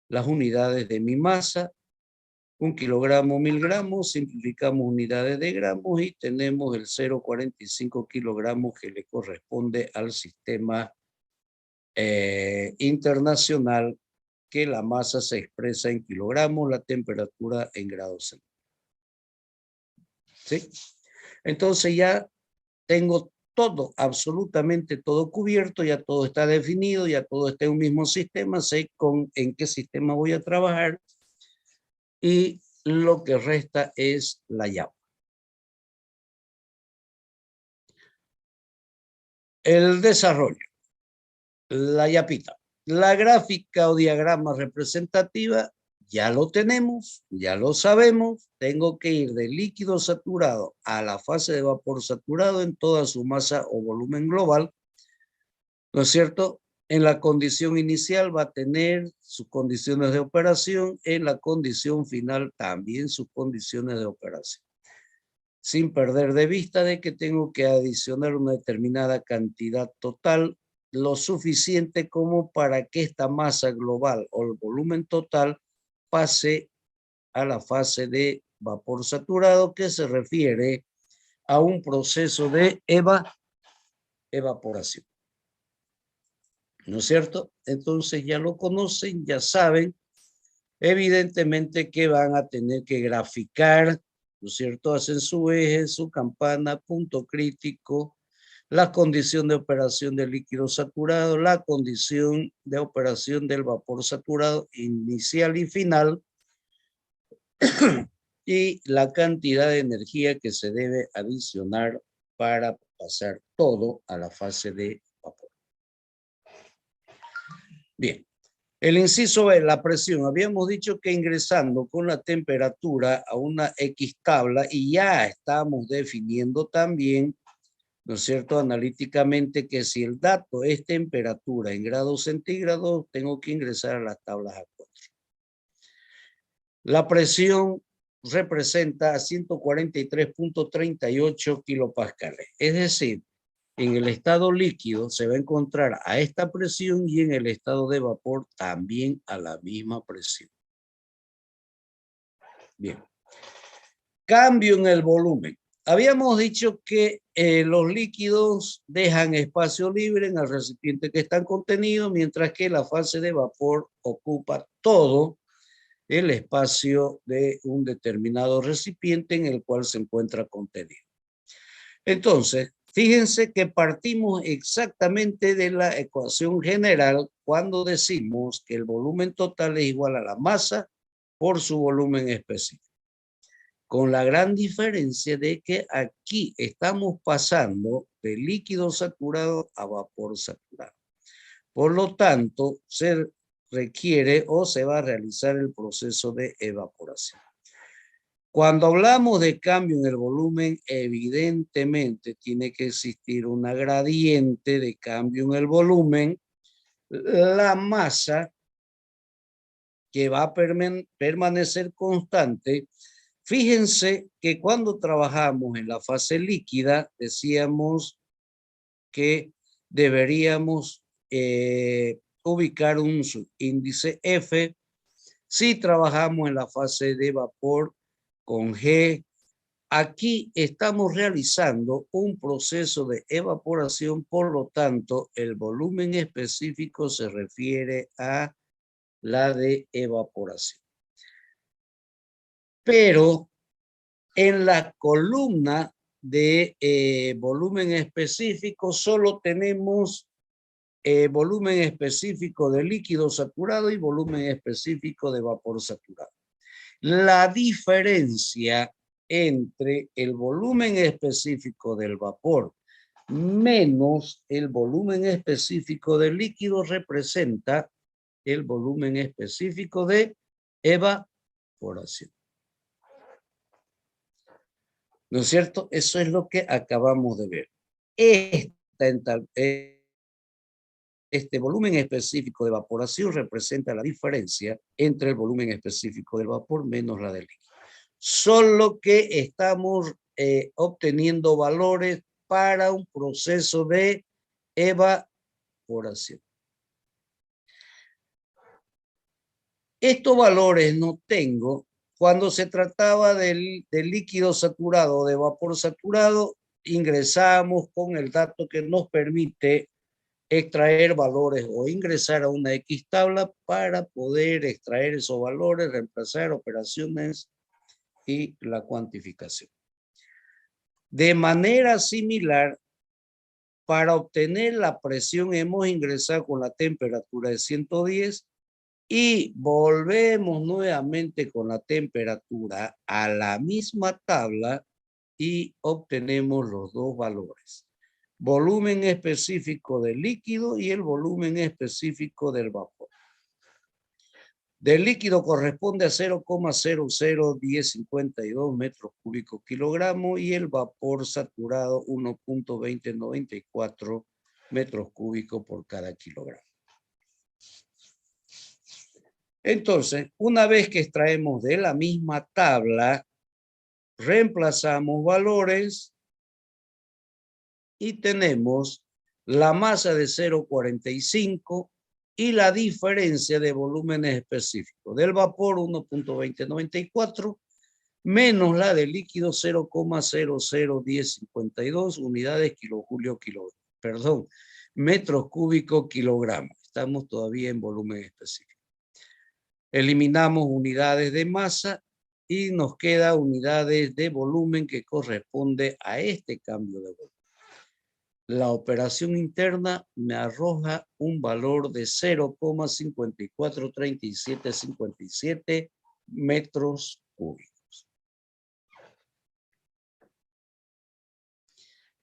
las unidades de mi masa. 1 kilogramo, 1000 gramos, simplificamos unidades de gramos y tenemos el 0,45 kilogramos que le corresponde al sistema internacional, que la masa se expresa en kilogramos, la temperatura en grados centígrados. ¿Sí? Entonces ya tengo todo, absolutamente todo cubierto, ya todo está definido, ya todo está en un mismo sistema, sé en qué sistema voy a trabajar y lo que resta es la llave. El desarrollo, la yapita. La gráfica o diagrama representativa ya lo tenemos, ya lo sabemos. Tengo que ir del líquido saturado a la fase de vapor saturado en toda su masa o volumen global, ¿no es cierto? En la condición inicial va a tener sus condiciones de operación, en la condición final también sus condiciones de operación, sin perder de vista de que tengo que adicionar una determinada cantidad total, lo suficiente como para que esta masa global o el volumen total pase a la fase de vapor saturado, que se refiere a un proceso de evaporación. ¿No es cierto? Entonces ya lo conocen, ya saben, evidentemente que van a tener que graficar, ¿no es cierto? Hacen su eje, su campana, punto crítico, la condición de operación del líquido saturado, la condición de operación del vapor saturado inicial y final, y la cantidad de energía que se debe adicionar para pasar todo a la fase de vapor. Bien. El inciso B, la presión. Habíamos dicho que ingresando con la temperatura a una X tabla y ya estamos definiendo también, ¿no es cierto?, analíticamente, que si el dato es temperatura en grados centígrados, tengo que ingresar a las tablas A4. La presión representa 143.38 kilopascales. Es decir, en el estado líquido se va a encontrar a esta presión y en el estado de vapor también a la misma presión. Bien. Cambio en el volumen. Habíamos dicho que los líquidos dejan espacio libre en el recipiente que están contenidos, mientras que la fase de vapor ocupa todo el espacio de un determinado recipiente en el cual se encuentra contenido. Entonces, fíjense que partimos exactamente de la ecuación general cuando decimos que el volumen total es igual a la masa por su volumen específico. Con la gran diferencia de que aquí estamos pasando de líquido saturado a vapor saturado. Por lo tanto, se requiere o se va a realizar el proceso de evaporación. Cuando hablamos de cambio en el volumen, evidentemente tiene que existir una gradiente de cambio en el volumen. La masa que va a permanecer constante. Fíjense que cuando trabajamos en la fase líquida, decíamos que deberíamos ubicar un subíndice F. Si trabajamos en la fase de vapor con G, aquí estamos realizando un proceso de evaporación, por lo tanto, el volumen específico se refiere a la de evaporación. Pero en la columna de volumen específico solo tenemos volumen específico de líquido saturado y volumen específico de vapor saturado. La diferencia entre el volumen específico del vapor menos el volumen específico del líquido representa el volumen específico de evaporación. ¿No es cierto? Eso es lo que acabamos de ver. Este volumen específico de evaporación representa la diferencia entre el volumen específico del vapor menos la del líquido. Solo que estamos obteniendo valores para un proceso de evaporación. Estos valores no tengo cuando se trataba del líquido saturado o de vapor saturado. Ingresamos con el dato que nos permite extraer valores o ingresar a una X tabla para poder extraer esos valores, reemplazar operaciones y la cuantificación. De manera similar, para obtener la presión hemos ingresado con la temperatura de 110 y volvemos nuevamente con la temperatura a la misma tabla y obtenemos los dos valores. Volumen específico del líquido y el volumen específico del vapor. Del líquido corresponde a 0,001052 metros cúbicos kilogramo y el vapor saturado 1,2094 metros cúbicos por cada kilogramo. Entonces, una vez que extraemos de la misma tabla, reemplazamos valores y tenemos la masa de 0,45 y la diferencia de volúmenes específicos. Del vapor 1,2094 menos la del líquido 0,001052 unidades metros cúbicos kilogramo. Estamos todavía en volumen específico. Eliminamos unidades de masa y nos queda unidades de volumen que corresponde a este cambio de volumen. La operación interna me arroja un valor de 0,543757 metros cúbicos.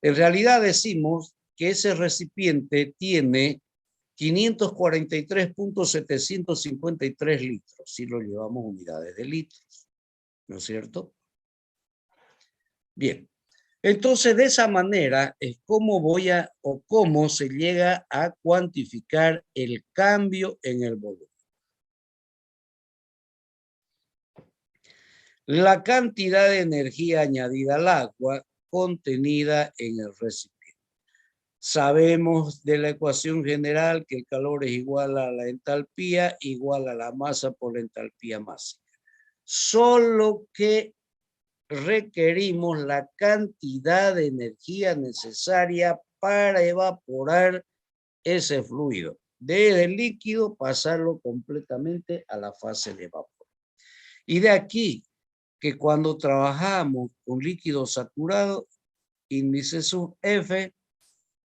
En realidad decimos que ese recipiente tiene 543.753 litros, si lo llevamos unidades de litros, ¿no es cierto? Bien. Entonces, de esa manera es como cómo se llega a cuantificar el cambio en el volumen. La cantidad de energía añadida al agua contenida en el recipiente. Sabemos de la ecuación general que el calor es igual a la entalpía igual a la masa por la entalpía másica. Solo que requerimos la cantidad de energía necesaria para evaporar ese fluido. Desde el líquido pasarlo completamente a la fase de vapor. Y de aquí que cuando trabajamos con líquido saturado, índice sub F,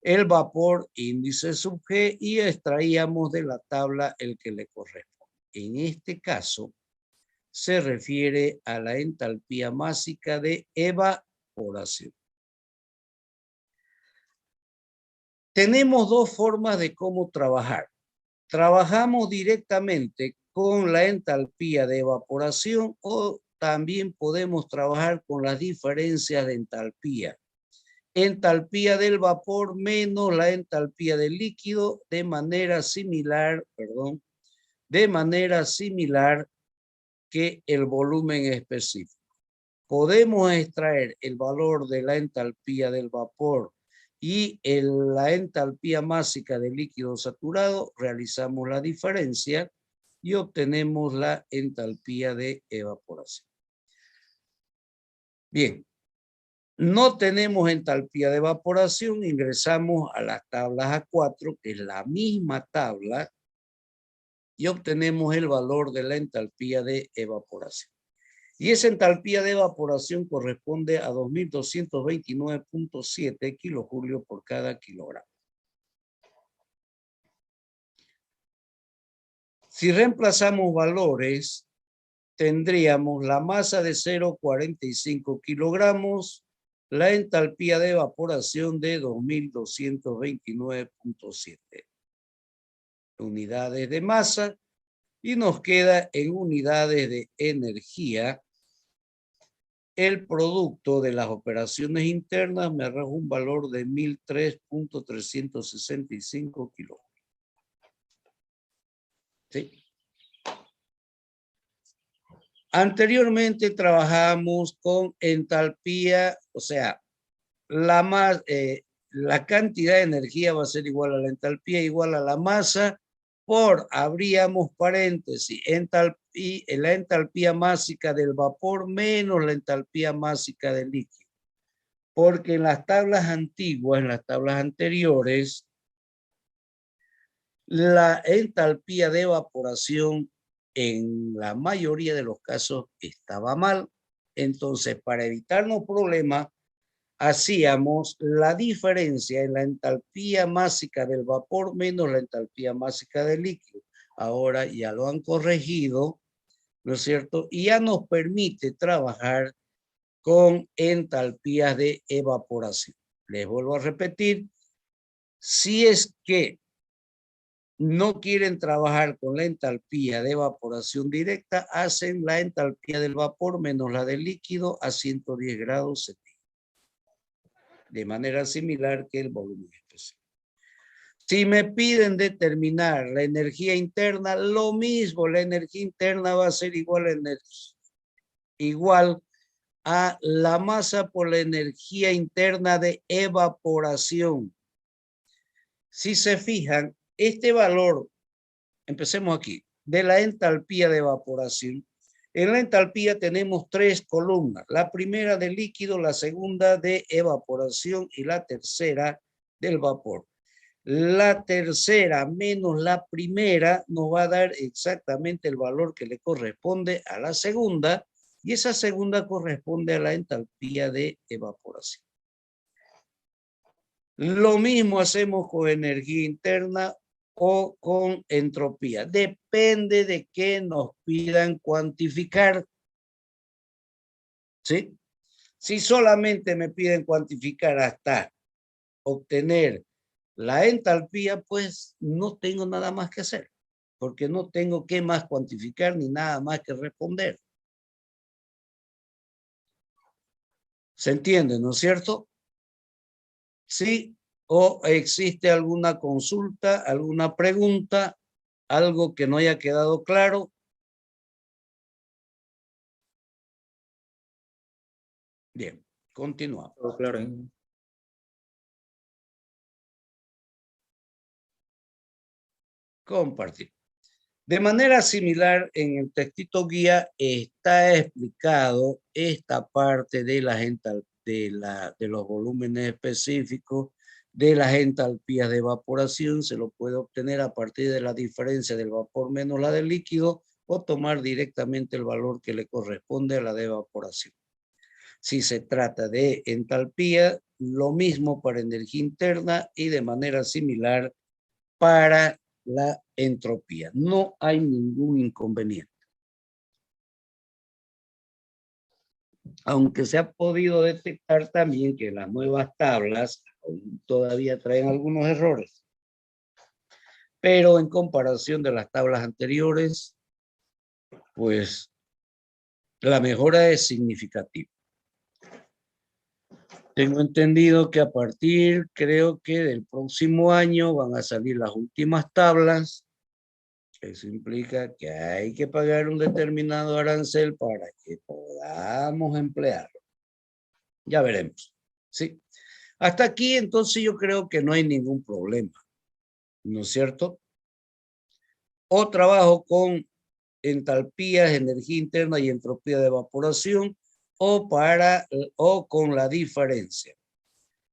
el vapor índice sub G y extraíamos de la tabla el que le corresponde. En este caso, se refiere a la entalpía másica de evaporación. Tenemos dos formas de cómo trabajar. Trabajamos directamente con la entalpía de evaporación o también podemos trabajar con las diferencias de entalpía. Entalpía del vapor menos la entalpía del líquido de manera similar, que el volumen específico. Podemos extraer el valor de la entalpía del vapor y la entalpía másica del líquido saturado, realizamos la diferencia y obtenemos la entalpía de evaporación. Bien, no tenemos entalpía de evaporación, ingresamos a las tablas A4, que es la misma tabla, y obtenemos el valor de la entalpía de evaporación. Y esa entalpía de evaporación corresponde a 2229.7 kilojulios por cada kilogramo. Si reemplazamos valores, tendríamos la masa de 0,45 kilogramos, la entalpía de evaporación de 2229.7 unidades de masa, y nos queda en unidades de energía el producto de las operaciones internas. Me arroja un valor de 1003.365 kilos. ¿Sí? Anteriormente trabajamos con entalpía, o sea, la cantidad de energía va a ser igual a la entalpía, igual a la masa, por, abríamos paréntesis, la entalpía másica del vapor menos la entalpía másica del líquido. Porque en las tablas antiguas, en las tablas anteriores, la entalpía de evaporación en la mayoría de los casos estaba mal. Entonces, para evitarnos problemas, hacíamos la diferencia en la entalpía másica del vapor menos la entalpía másica del líquido. Ahora ya lo han corregido, ¿no es cierto? Y ya nos permite trabajar con entalpías de evaporación. Les vuelvo a repetir, si es que no quieren trabajar con la entalpía de evaporación directa, hacen la entalpía del vapor menos la del líquido a 110 grados centígrados. De manera similar que el volumen específico. Si me piden determinar la energía interna, lo mismo, la energía interna va a ser igual a la masa por la energía interna de evaporación. Si se fijan, este valor, empecemos aquí, de la entalpía de evaporación. En la entalpía tenemos tres columnas, la primera de líquido, la segunda de evaporación y la tercera del vapor. La tercera menos la primera nos va a dar exactamente el valor que le corresponde a la segunda, y esa segunda corresponde a la entalpía de evaporación. Lo mismo hacemos con energía interna o con entropía. Depende de qué nos pidan cuantificar. ¿Sí? Si solamente me piden cuantificar hasta obtener la entalpía, pues no tengo nada más que hacer, porque no tengo qué más cuantificar ni nada más que responder. ¿Se entiende, no es cierto? Sí, o existe alguna consulta, alguna pregunta, algo que no haya quedado claro. Bien, continuamos. Todo claro. Compartir. De manera similar, en el textito guía está explicado esta parte de de los volúmenes específicos, de las entalpías de evaporación. Se lo puede obtener a partir de la diferencia del vapor menos la del líquido, o tomar directamente el valor que le corresponde a la de evaporación. Si se trata de entalpía, lo mismo para energía interna y de manera similar para la entropía. No hay ningún inconveniente. Aunque se ha podido detectar también que las nuevas tablas aún todavía traen algunos errores. Pero en comparación de las tablas anteriores, pues la mejora es significativa. Tengo entendido que a partir, creo que del próximo año, van a salir las últimas tablas. Eso implica que hay que pagar un determinado arancel para que podamos emplearlo. Ya veremos. ¿Sí? Hasta aquí, entonces, yo creo que no hay ningún problema, ¿no es cierto? O trabajo con entalpías, energía interna y entropía de evaporación, o con la diferencia.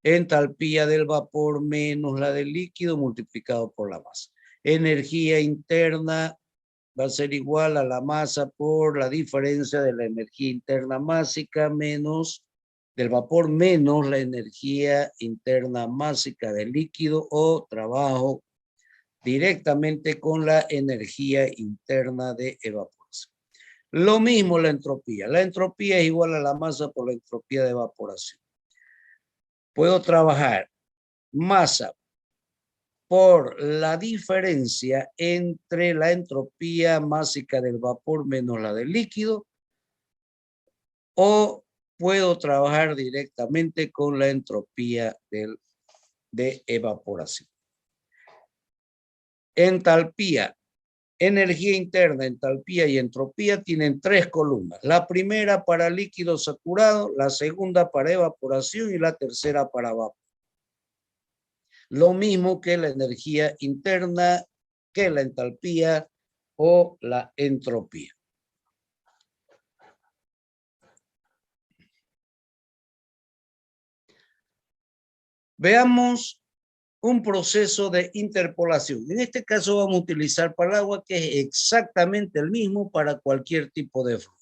Entalpía del vapor menos la del líquido multiplicado por la masa. Energía interna va a ser igual a la masa por la diferencia de la energía interna másica menos del vapor menos la energía interna másica del líquido, o trabajo directamente con la energía interna de evaporación. Lo mismo la entropía. La entropía es igual a la masa por la entropía de evaporación. Puedo trabajar masa por la diferencia entre la entropía másica del vapor menos la del líquido, o puedo trabajar directamente con la entropía de evaporación. Entalpía, energía interna, entalpía y entropía tienen 3 columnas. La primera para líquido saturado, la segunda para evaporación y la tercera para vapor. Lo mismo que la energía interna, que la entalpía o la entropía. Veamos un proceso de interpolación. En este caso vamos a utilizar para el agua, que es exactamente el mismo para cualquier tipo de flujo.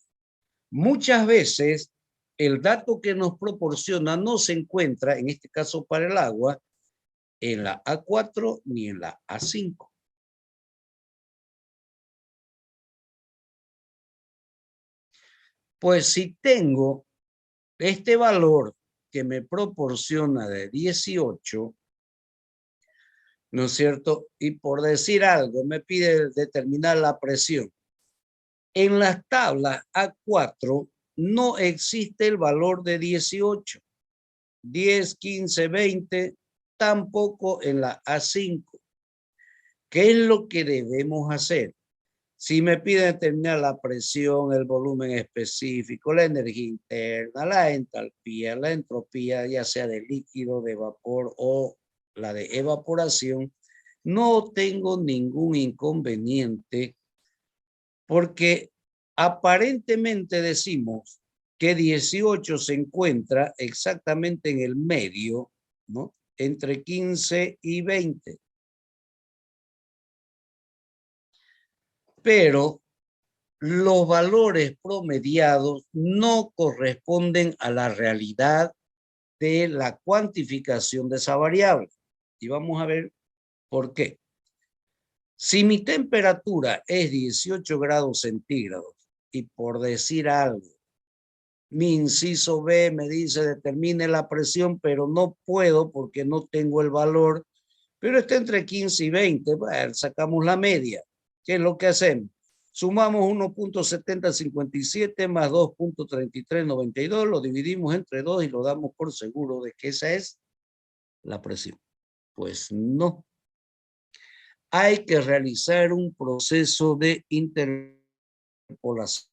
Muchas veces el dato que nos proporciona no se encuentra, en este caso para el agua, en la A4 ni en la A5. Pues si tengo este valor que me proporciona de 18, ¿no es cierto? Y por decir algo, me pide determinar la presión. En las tablas A4 no existe el valor de 18, 10, 15, 20, tampoco en la A5. ¿Qué es lo que debemos hacer? Si me pide determinar la presión, el volumen específico, la energía interna, la entalpía, la entropía, ya sea de líquido, de vapor o la de evaporación, no tengo ningún inconveniente, porque aparentemente decimos que 18 se encuentra exactamente en el medio, ¿no? Entre 15 y 20. Pero los valores promediados no corresponden a la realidad de la cuantificación de esa variable. Y vamos a ver por qué. Si mi temperatura es 18 grados centígrados y, por decir algo, mi inciso B me dice determine la presión, pero no puedo porque no tengo el valor, pero está entre 15 y 20, bueno, sacamos la media. ¿Qué es lo que hacemos? Sumamos 1.7057 más 2.3392, lo dividimos entre 2 y lo damos por seguro de que esa es la presión. Pues no. Hay que realizar un proceso de interpolación.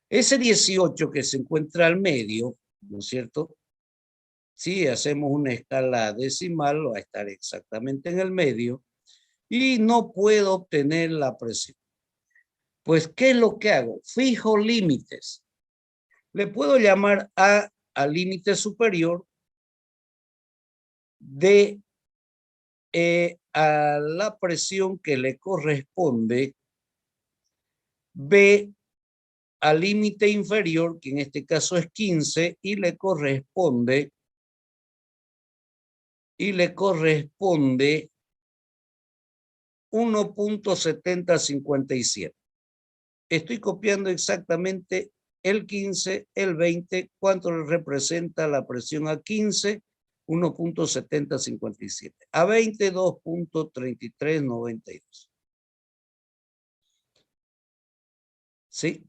Ese 18 que se encuentra al medio, ¿no es cierto? Si hacemos una escala decimal, va a estar exactamente en el medio y no puedo obtener la presión. Pues, ¿qué es lo que hago? Fijo límites. Le puedo llamar A al límite superior, de a la presión que le corresponde, B al límite inferior, que en este caso es 15, y le corresponde 1.7057. Estoy copiando exactamente el 15, el 20, ¿cuánto representa la presión a 15? 1.7057. A 20, 2.3392. ¿Sí?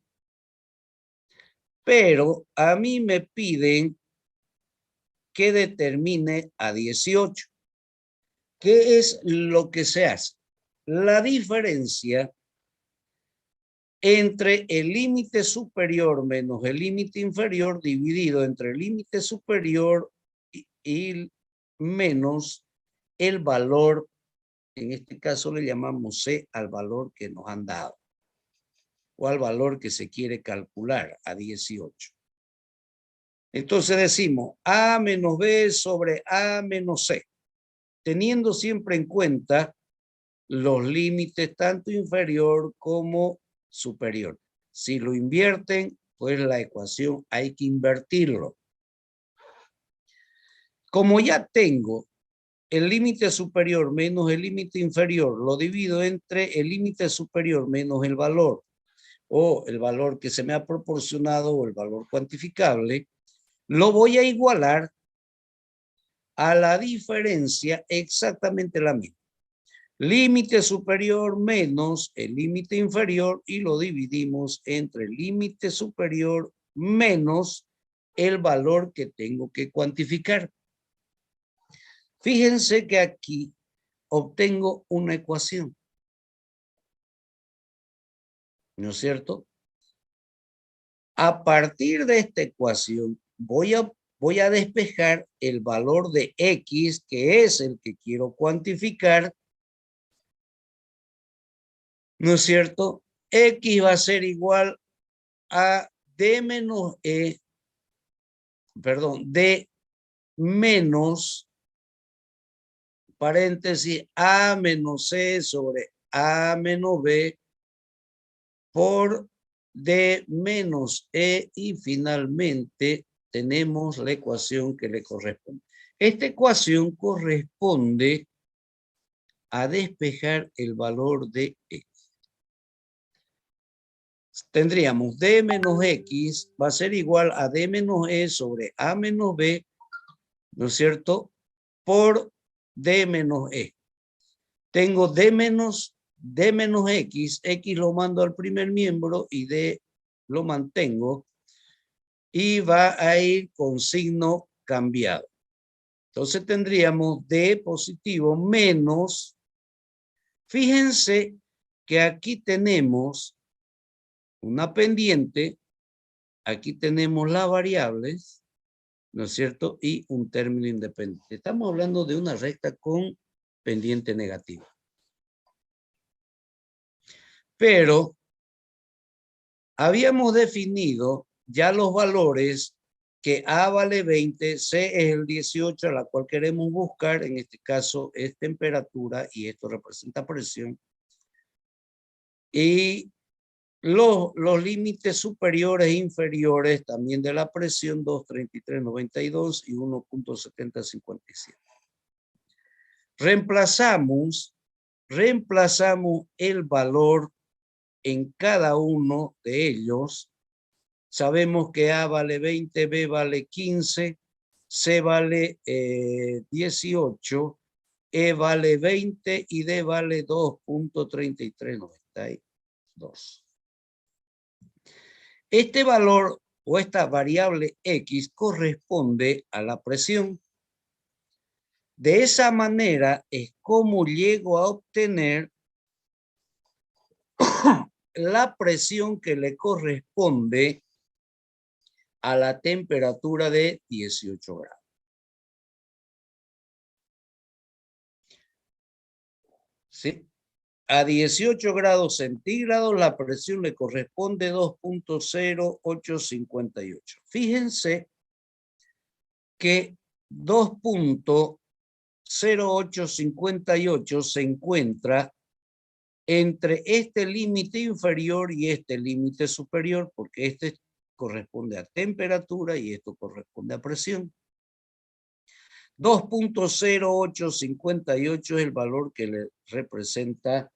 Pero a mí me piden que determine a 18. ¿Qué es lo que se hace? La diferencia entre el límite superior menos el límite inferior dividido entre el límite superior y menos el valor, en este caso le llamamos C al valor que nos han dado o al valor que se quiere calcular, a 18. Entonces decimos A menos B sobre A menos C, teniendo siempre en cuenta los límites tanto inferior como superior. Si lo invierten, pues la ecuación hay que invertirlo. Como ya tengo el límite superior menos el límite inferior, lo divido entre el límite superior menos el valor, o el valor que se me ha proporcionado, o el valor cuantificable, lo voy a igualar a la diferencia exactamente la misma. Límite superior menos el límite inferior y lo dividimos entre el límite superior menos el valor que tengo que cuantificar. Fíjense que aquí obtengo una ecuación. ¿No es cierto? A partir de esta ecuación voy a despejar el valor de X, que es el que quiero cuantificar. ¿No es cierto? X va a ser igual a D menos E, perdón, D menos, paréntesis, A menos C sobre A menos B por D menos E y finalmente tenemos la ecuación que le corresponde. Esta ecuación corresponde a despejar el valor de X. Tendríamos D menos X va a ser igual a D menos E sobre A menos B, ¿no es cierto? Por D menos E. Tengo D menos X, X lo mando al primer miembro y D lo mantengo y va a ir con signo cambiado. Entonces tendríamos D positivo menos, fíjense que aquí tenemos una pendiente, aquí tenemos las variables, ¿no es cierto? Y un término independiente. Estamos hablando de una recta con pendiente negativa. Pero habíamos definido ya los valores que A vale 20, C es el 18, a la cual queremos buscar, en este caso es temperatura y esto representa presión. Y los límites superiores e inferiores también de la presión, 233.92 y 1.7057. Reemplazamos el valor en cada uno de ellos. Sabemos que A vale 20, B vale 15, C vale 18, E vale 20 y D vale 2.3392. Este valor o esta variable X corresponde a la presión. De esa manera es como llego a obtener la presión que le corresponde a la temperatura de 18 grados. ¿Sí? A 18 grados centígrados la presión le corresponde 2.0858. Fíjense que 2.0858 se encuentra entre este límite inferior y este límite superior, porque este corresponde a temperatura y esto corresponde a presión. 2.0858 es el valor que le representa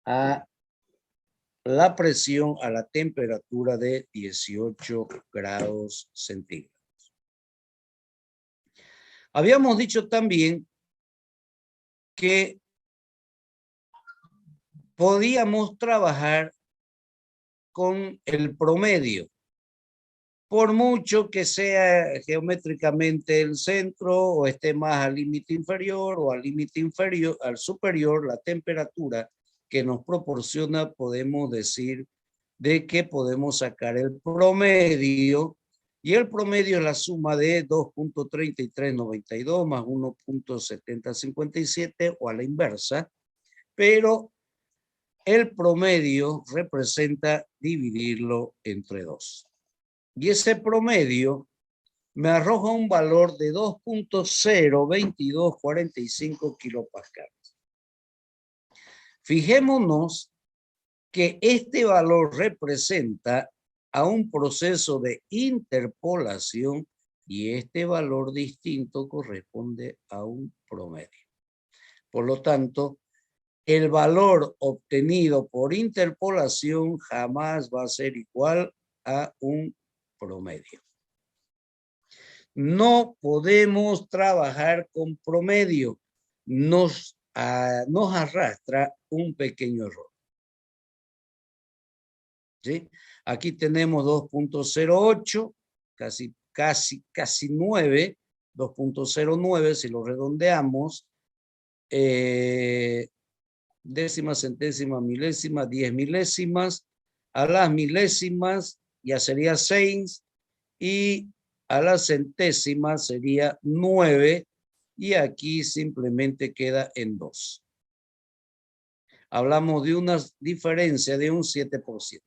a la presión a la temperatura de 18 grados centígrados. Habíamos dicho también que podíamos trabajar con el promedio. Por mucho que sea geométricamente el centro o esté más al límite inferior o al límite inferior, al superior, la temperatura que nos proporciona, podemos decir de que podemos sacar el promedio Y el promedio es la suma de 2.3392 más 1.7057 o a la inversa, pero el promedio representa dividirlo entre 2. Y ese promedio me arroja un valor de 2.02245 kilopascales. Fijémonos que este valor representa a un proceso de interpolación y este valor distinto corresponde a un promedio. Por lo tanto, el valor obtenido por interpolación jamás va a ser igual a un promedio. No podemos trabajar con promedio. Nos arrastra un pequeño error. ¿Sí? Aquí tenemos 2.08, casi 9, 2.09 si lo redondeamos, décima, centésima, milésima, 10 milésimas, a las milésimas ya sería 6 y a las centésimas sería 9 y aquí simplemente queda en 2. Hablamos de una diferencia de un 7%.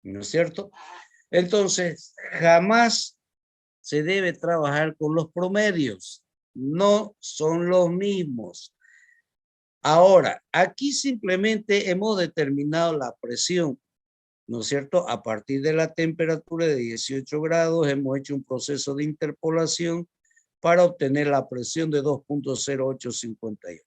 ¿No es cierto? Entonces, jamás se debe trabajar con los promedios. No son los mismos. Ahora, aquí simplemente hemos determinado la presión, ¿no es cierto? A partir de la temperatura de 18 grados hemos hecho un proceso de interpolación para obtener la presión de 2.0858.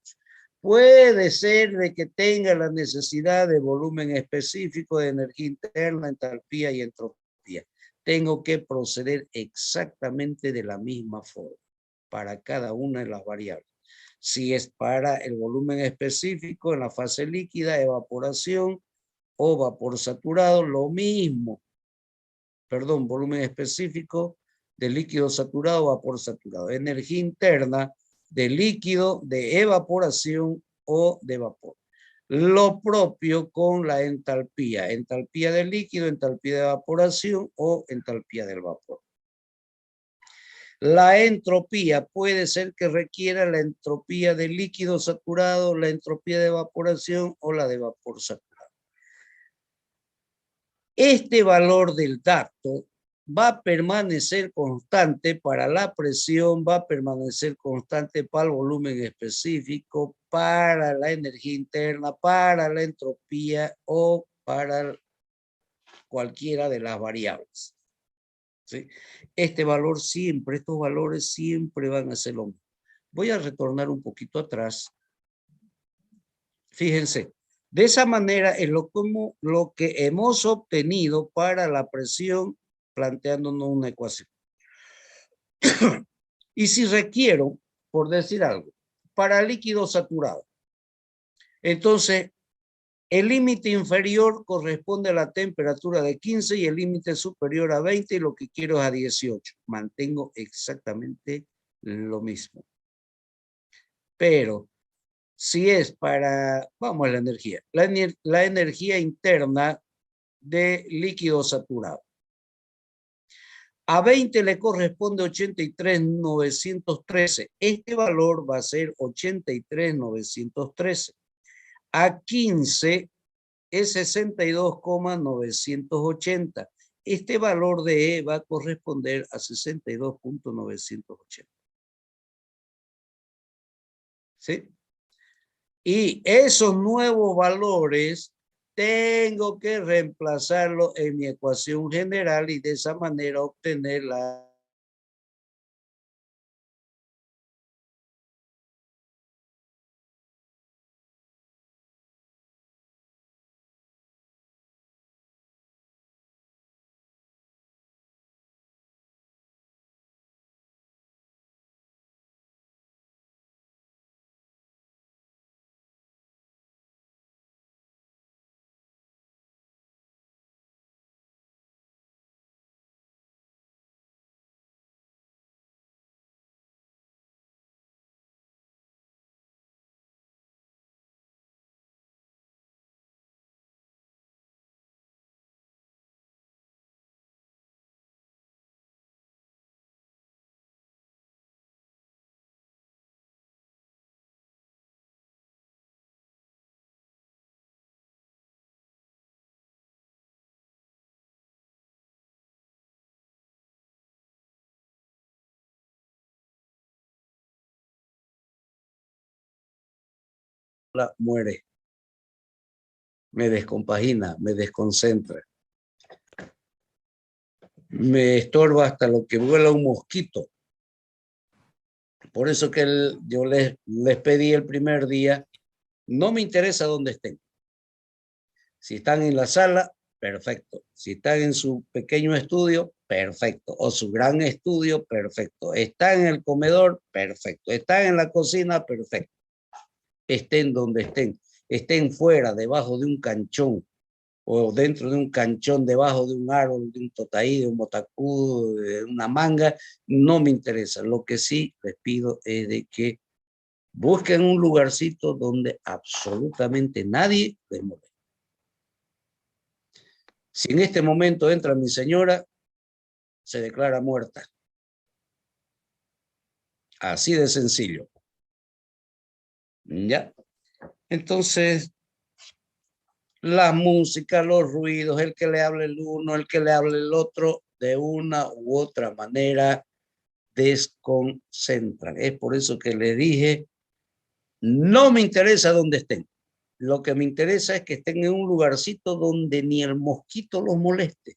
Puede ser de que tenga la necesidad de volumen específico de energía interna, entalpía y entropía. Tengo que proceder exactamente de la misma forma para cada una de las variables. Si es para el volumen específico en la fase líquida, evaporación o vapor saturado, lo mismo. Perdón, volumen específico de líquido saturado, vapor saturado. Energía interna de líquido, de evaporación o de vapor. Lo propio con la entalpía. Entalpía del líquido, entalpía de evaporación o entalpía del vapor. La entropía puede ser que requiera la entropía de líquido saturado, la entropía de evaporación o la de vapor saturado. Este valor del dato va a permanecer constante para la presión, va a permanecer constante para el volumen específico, para la energía interna, para la entropía o para cualquiera de las variables. ¿Sí? Estos valores siempre van a ser lo mismo. Voy a retornar un poquito atrás. Fíjense, de esa manera es lo que hemos obtenido para la presión planteándonos una ecuación. Y si requiero, por decir algo, para líquido saturado, entonces el límite inferior corresponde a la temperatura de 15 y el límite superior a 20 y lo que quiero es a 18. Mantengo exactamente lo mismo. Pero si es para, vamos a la energía, la energía interna de líquido saturado. A 20 le corresponde 83.913. Este valor va a ser 83.913. A 15 es 62.980. Este valor de E va a corresponder a 62.980. ¿Sí? Y esos nuevos valores tengo que reemplazarlo en mi ecuación general y de esa manera obtener la muere. Me descompagina, me desconcentra. Me estorba hasta lo que vuela un mosquito. Por eso que yo les pedí el primer día, no me interesa dónde estén. Si están en la sala, perfecto. Si están en su pequeño estudio, perfecto. O su gran estudio, perfecto. Están en el comedor, perfecto. Están en la cocina, perfecto. Estén donde estén. Estén fuera, debajo de un canchón, o dentro de un canchón, debajo de un árbol, de un totaí, de un motacú, de una manga, no me interesa. Lo que sí les pido es de que busquen un lugarcito donde absolutamente nadie les moleste. Si en este momento entra mi señora, se declara muerta. Así de sencillo. ¿Ya? Entonces, la música, los ruidos, el que le hable el uno, el que le hable el otro, de una u otra manera desconcentran. Es por eso que le dije, no me interesa dónde estén. Lo que me interesa es que estén en un lugarcito donde ni el mosquito los moleste.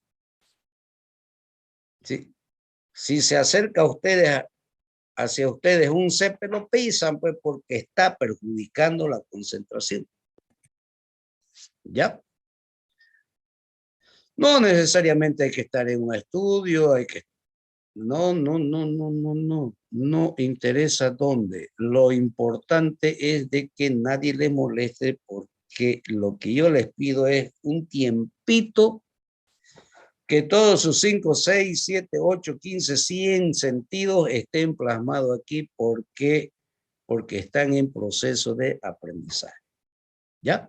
¿Sí? Si se acerca a ustedes, hacia ustedes un cepe, lo pisan, pues, porque está perjudicando la concentración. ¿Ya? No necesariamente hay que estar en un estudio, hay que... No interesa dónde. Lo importante es de que nadie le moleste, porque lo que yo les pido es un tiempito, que todos sus 5, 6, 7, 8, 15, 100 sentidos estén plasmados aquí, porque están en proceso de aprendizaje. ¿Ya?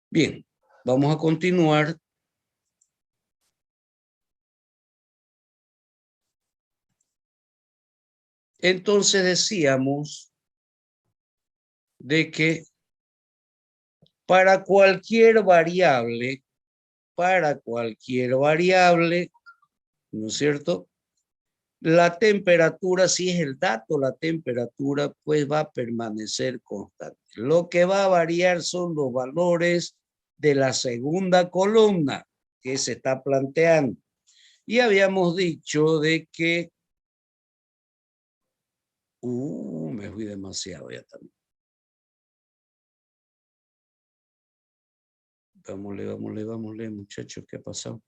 Bien, vamos a continuar. Entonces decíamos de que para cualquier variable, ¿no es cierto? La temperatura, si es el dato, la temperatura, pues va a permanecer constante. Lo que va a variar son los valores de la segunda columna que se está planteando. Y habíamos dicho de que... me fui demasiado ya también. Vámonos, muchachos, ¿qué ha pasado?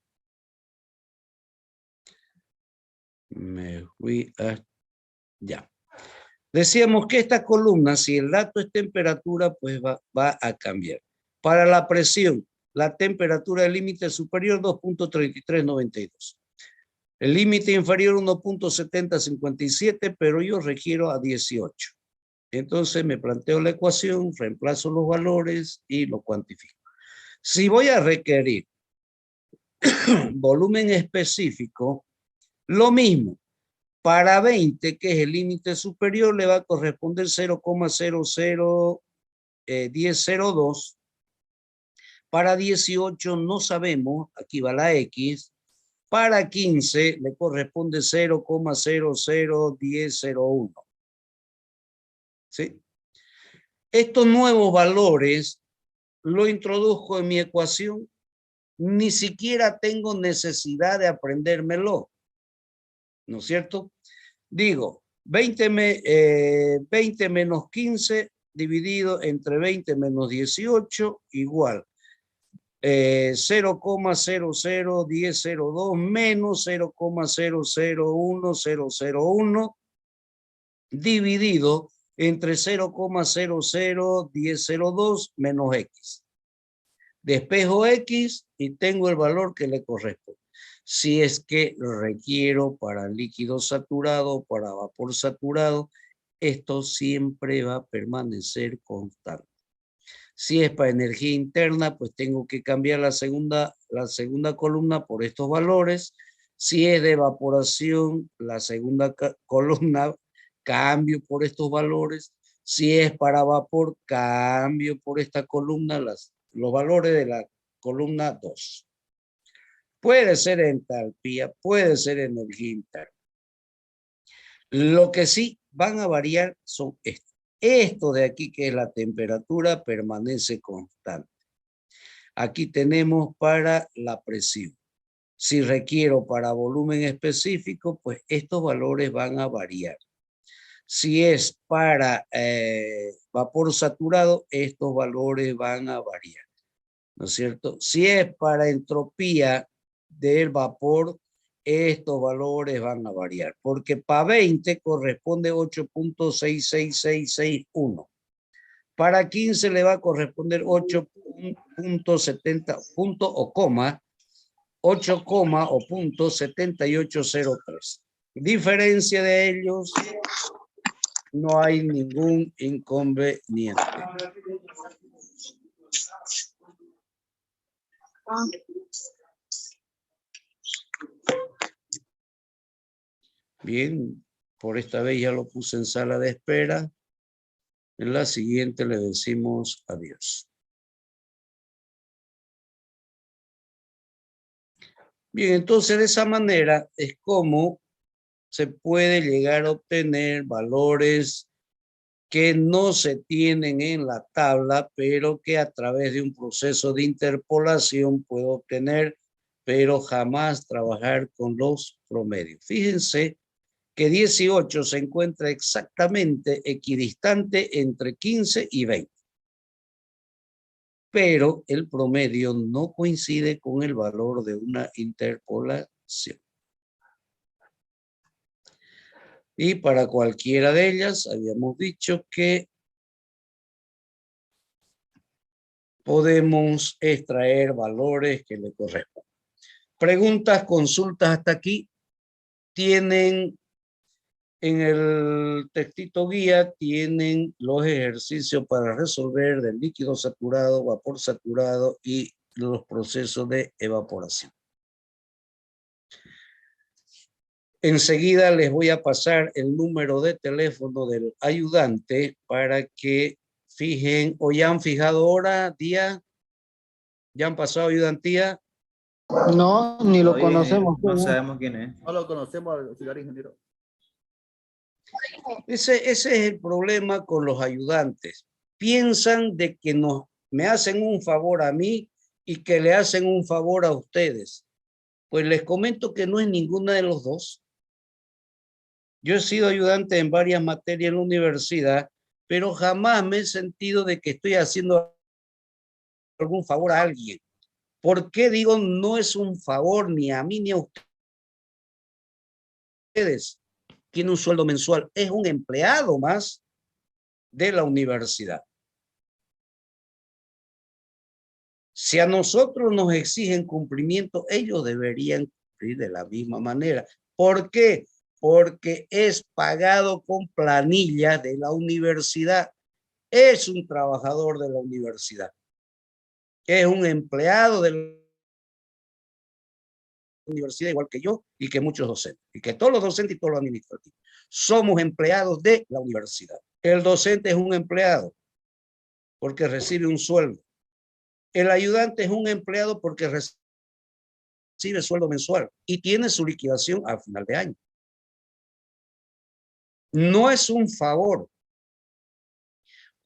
Me fui a... Ya. Decíamos que esta columna, si el dato es temperatura, pues va a cambiar. Para la presión, la temperatura del límite superior 2.3392. El límite inferior 1.7057, pero yo requiero a 18. Entonces me planteo la ecuación, reemplazo los valores y lo cuantifico. Si voy a requerir volumen específico, lo mismo. Para 20, que es el límite superior, le va a corresponder 0,001002. Para 18 no sabemos, aquí va la X. Para 15 le corresponde 0,001001. ¿Sí? Estos nuevos valores lo introduzco en mi ecuación. Ni siquiera tengo necesidad de aprendérmelo, ¿no es cierto? Digo, 20 menos 15 dividido entre 20 menos 18 igual 0,001002 menos 0,001001 dividido entre 0,001002 menos X. Despejo X y tengo el valor que le corresponde. Si es que requiero para líquido saturado, para vapor saturado, esto siempre va a permanecer constante. Si es para energía interna, pues tengo que cambiar la segunda columna por estos valores. Si es de evaporación, la segunda columna cambio por estos valores. Si es para vapor, cambio por esta columna los valores de la columna 2. Puede ser entalpía, puede ser energía interna. Lo que sí van a variar son estos. Esto de aquí, que es la temperatura, permanece constante. Aquí tenemos para la presión. Si requiero para volumen específico, pues estos valores van a variar. Si es para vapor saturado, estos valores van a variar, ¿no es cierto? Si es para entropía del vapor, estos valores van a variar, porque para 20 corresponde 8.66661. Para 15 le va a corresponder 8.70 o coma 8, o punto 7803. Diferencia de ellos, no hay ningún inconveniente. Bien, por esta vez ya lo puse en sala de espera. En la siguiente le decimos adiós. Bien, entonces de esa manera es como se puede llegar a obtener valores que no se tienen en la tabla, pero que a través de un proceso de interpolación puedo obtener, pero jamás trabajar con los promedios. Fíjense que 18 se encuentra exactamente equidistante entre 15 y 20. Pero el promedio no coincide con el valor de una interpolación. Y para cualquiera de ellas habíamos dicho que podemos extraer valores que le corresponden. Preguntas, consultas hasta aquí. Tienen en el textito guía, tienen los ejercicios para resolver del líquido saturado, vapor saturado y los procesos de evaporación. Enseguida les voy a pasar el número de teléfono del ayudante para que fijen, o ya han fijado hora, día, ya han pasado ayudantía. No, ni lo conocemos. No sabemos quién es. No lo conocemos al señor ingeniero. Ese es el problema con los ayudantes. Piensan de que me hacen un favor a mí y que le hacen un favor a ustedes. Pues les comento que no es ninguna de los dos. Yo he sido ayudante en varias materias en la universidad, pero jamás me he sentido de que estoy haciendo algún favor a alguien. ¿Por qué digo no es un favor ni a mí ni a ustedes? Tiene un sueldo mensual, es un empleado más de la universidad. Si a nosotros nos exigen cumplimiento, ellos deberían cumplir de la misma manera. ¿Por qué? Porque es pagado con planilla de la universidad. Es un trabajador de la universidad. Es un empleado de la universidad igual que yo y que muchos docentes. Y que todos los docentes y todos los administrativos. Somos empleados de la universidad. El docente es un empleado porque recibe un sueldo. El ayudante es un empleado porque recibe sueldo mensual y tiene su liquidación al final de año. No es un favor.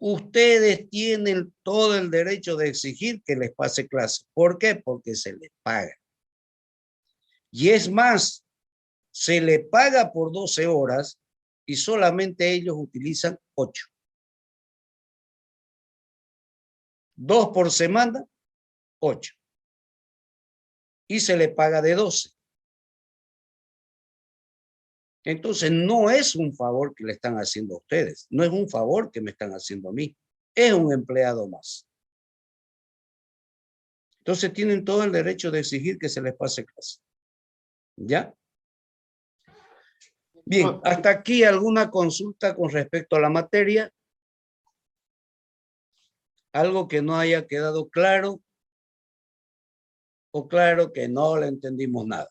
Ustedes tienen todo el derecho de exigir que les pase clase. ¿Por qué? Porque se les paga. Y es más, se le paga por 12 horas y solamente ellos utilizan 8. 2 por semana, 8. Y se le paga de 12. Entonces no es un favor que le están haciendo a ustedes, no es un favor que me están haciendo a mí, es un empleado más. Entonces tienen todo el derecho de exigir que se les pase clase. ¿Ya? Bien, hasta aquí alguna consulta con respecto a la materia. Algo que no haya quedado claro o claro que no le entendimos nada.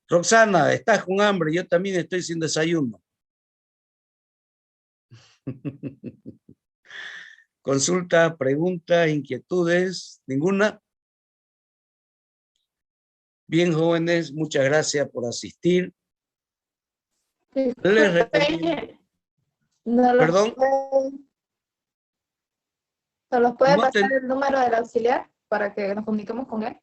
Roxana, estás con hambre, yo también estoy sin desayuno. Consulta, preguntas, inquietudes, ninguna. Bien, jóvenes, muchas gracias por asistir. Les recomiendo. No los Perdón. ¿Nos puede No pasar el número del auxiliar para que nos comuniquemos con él?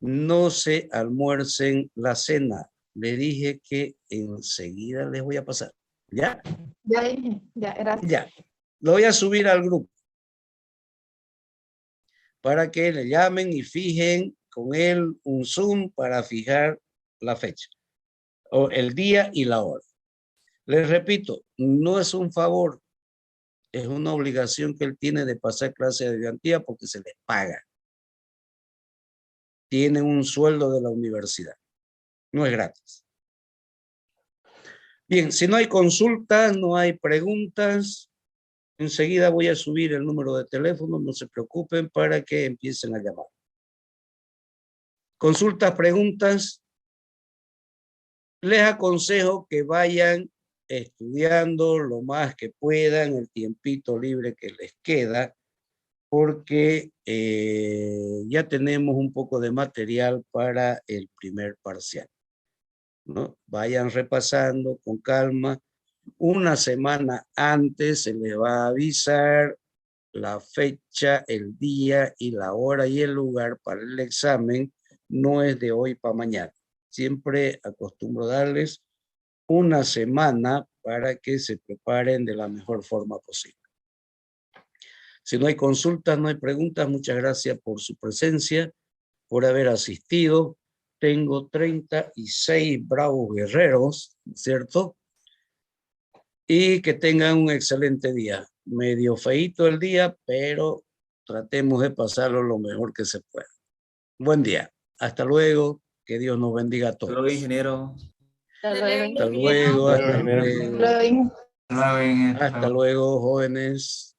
No se almuercen la cena. Le dije que enseguida les voy a pasar. ¿Ya? Ya dije, ya, gracias. Ya. Lo voy a subir al grupo para que le llamen y fijen con él un Zoom para fijar la fecha o el día y la hora. Les repito, no es un favor, es una obligación que él tiene de pasar clase de ayudantía porque se les paga. Tiene un sueldo de la universidad. No es gratis. Bien, si no hay consultas, no hay preguntas, enseguida voy a subir el número de teléfono, no se preocupen para que empiecen a llamar. Consultas, preguntas. Les aconsejo que vayan estudiando lo más que puedan, el tiempito libre que les queda, porque ya tenemos un poco de material para el primer parcial, ¿no? Vayan repasando con calma. Una semana antes se les va a avisar la fecha, el día y la hora y el lugar para el examen. No es de hoy para mañana. Siempre acostumbro darles una semana para que se preparen de la mejor forma posible. Si no hay consultas, no hay preguntas, muchas gracias por su presencia, por haber asistido. Tengo 36 bravos guerreros, ¿cierto? Y que tengan un excelente día. Medio feíto el día, pero tratemos de pasarlo lo mejor que se pueda. Buen día. Hasta luego. Que Dios nos bendiga a todos. Hasta luego, ingeniero. Hasta luego. Hasta luego. Hasta luego. Hasta luego. Hasta luego, jóvenes.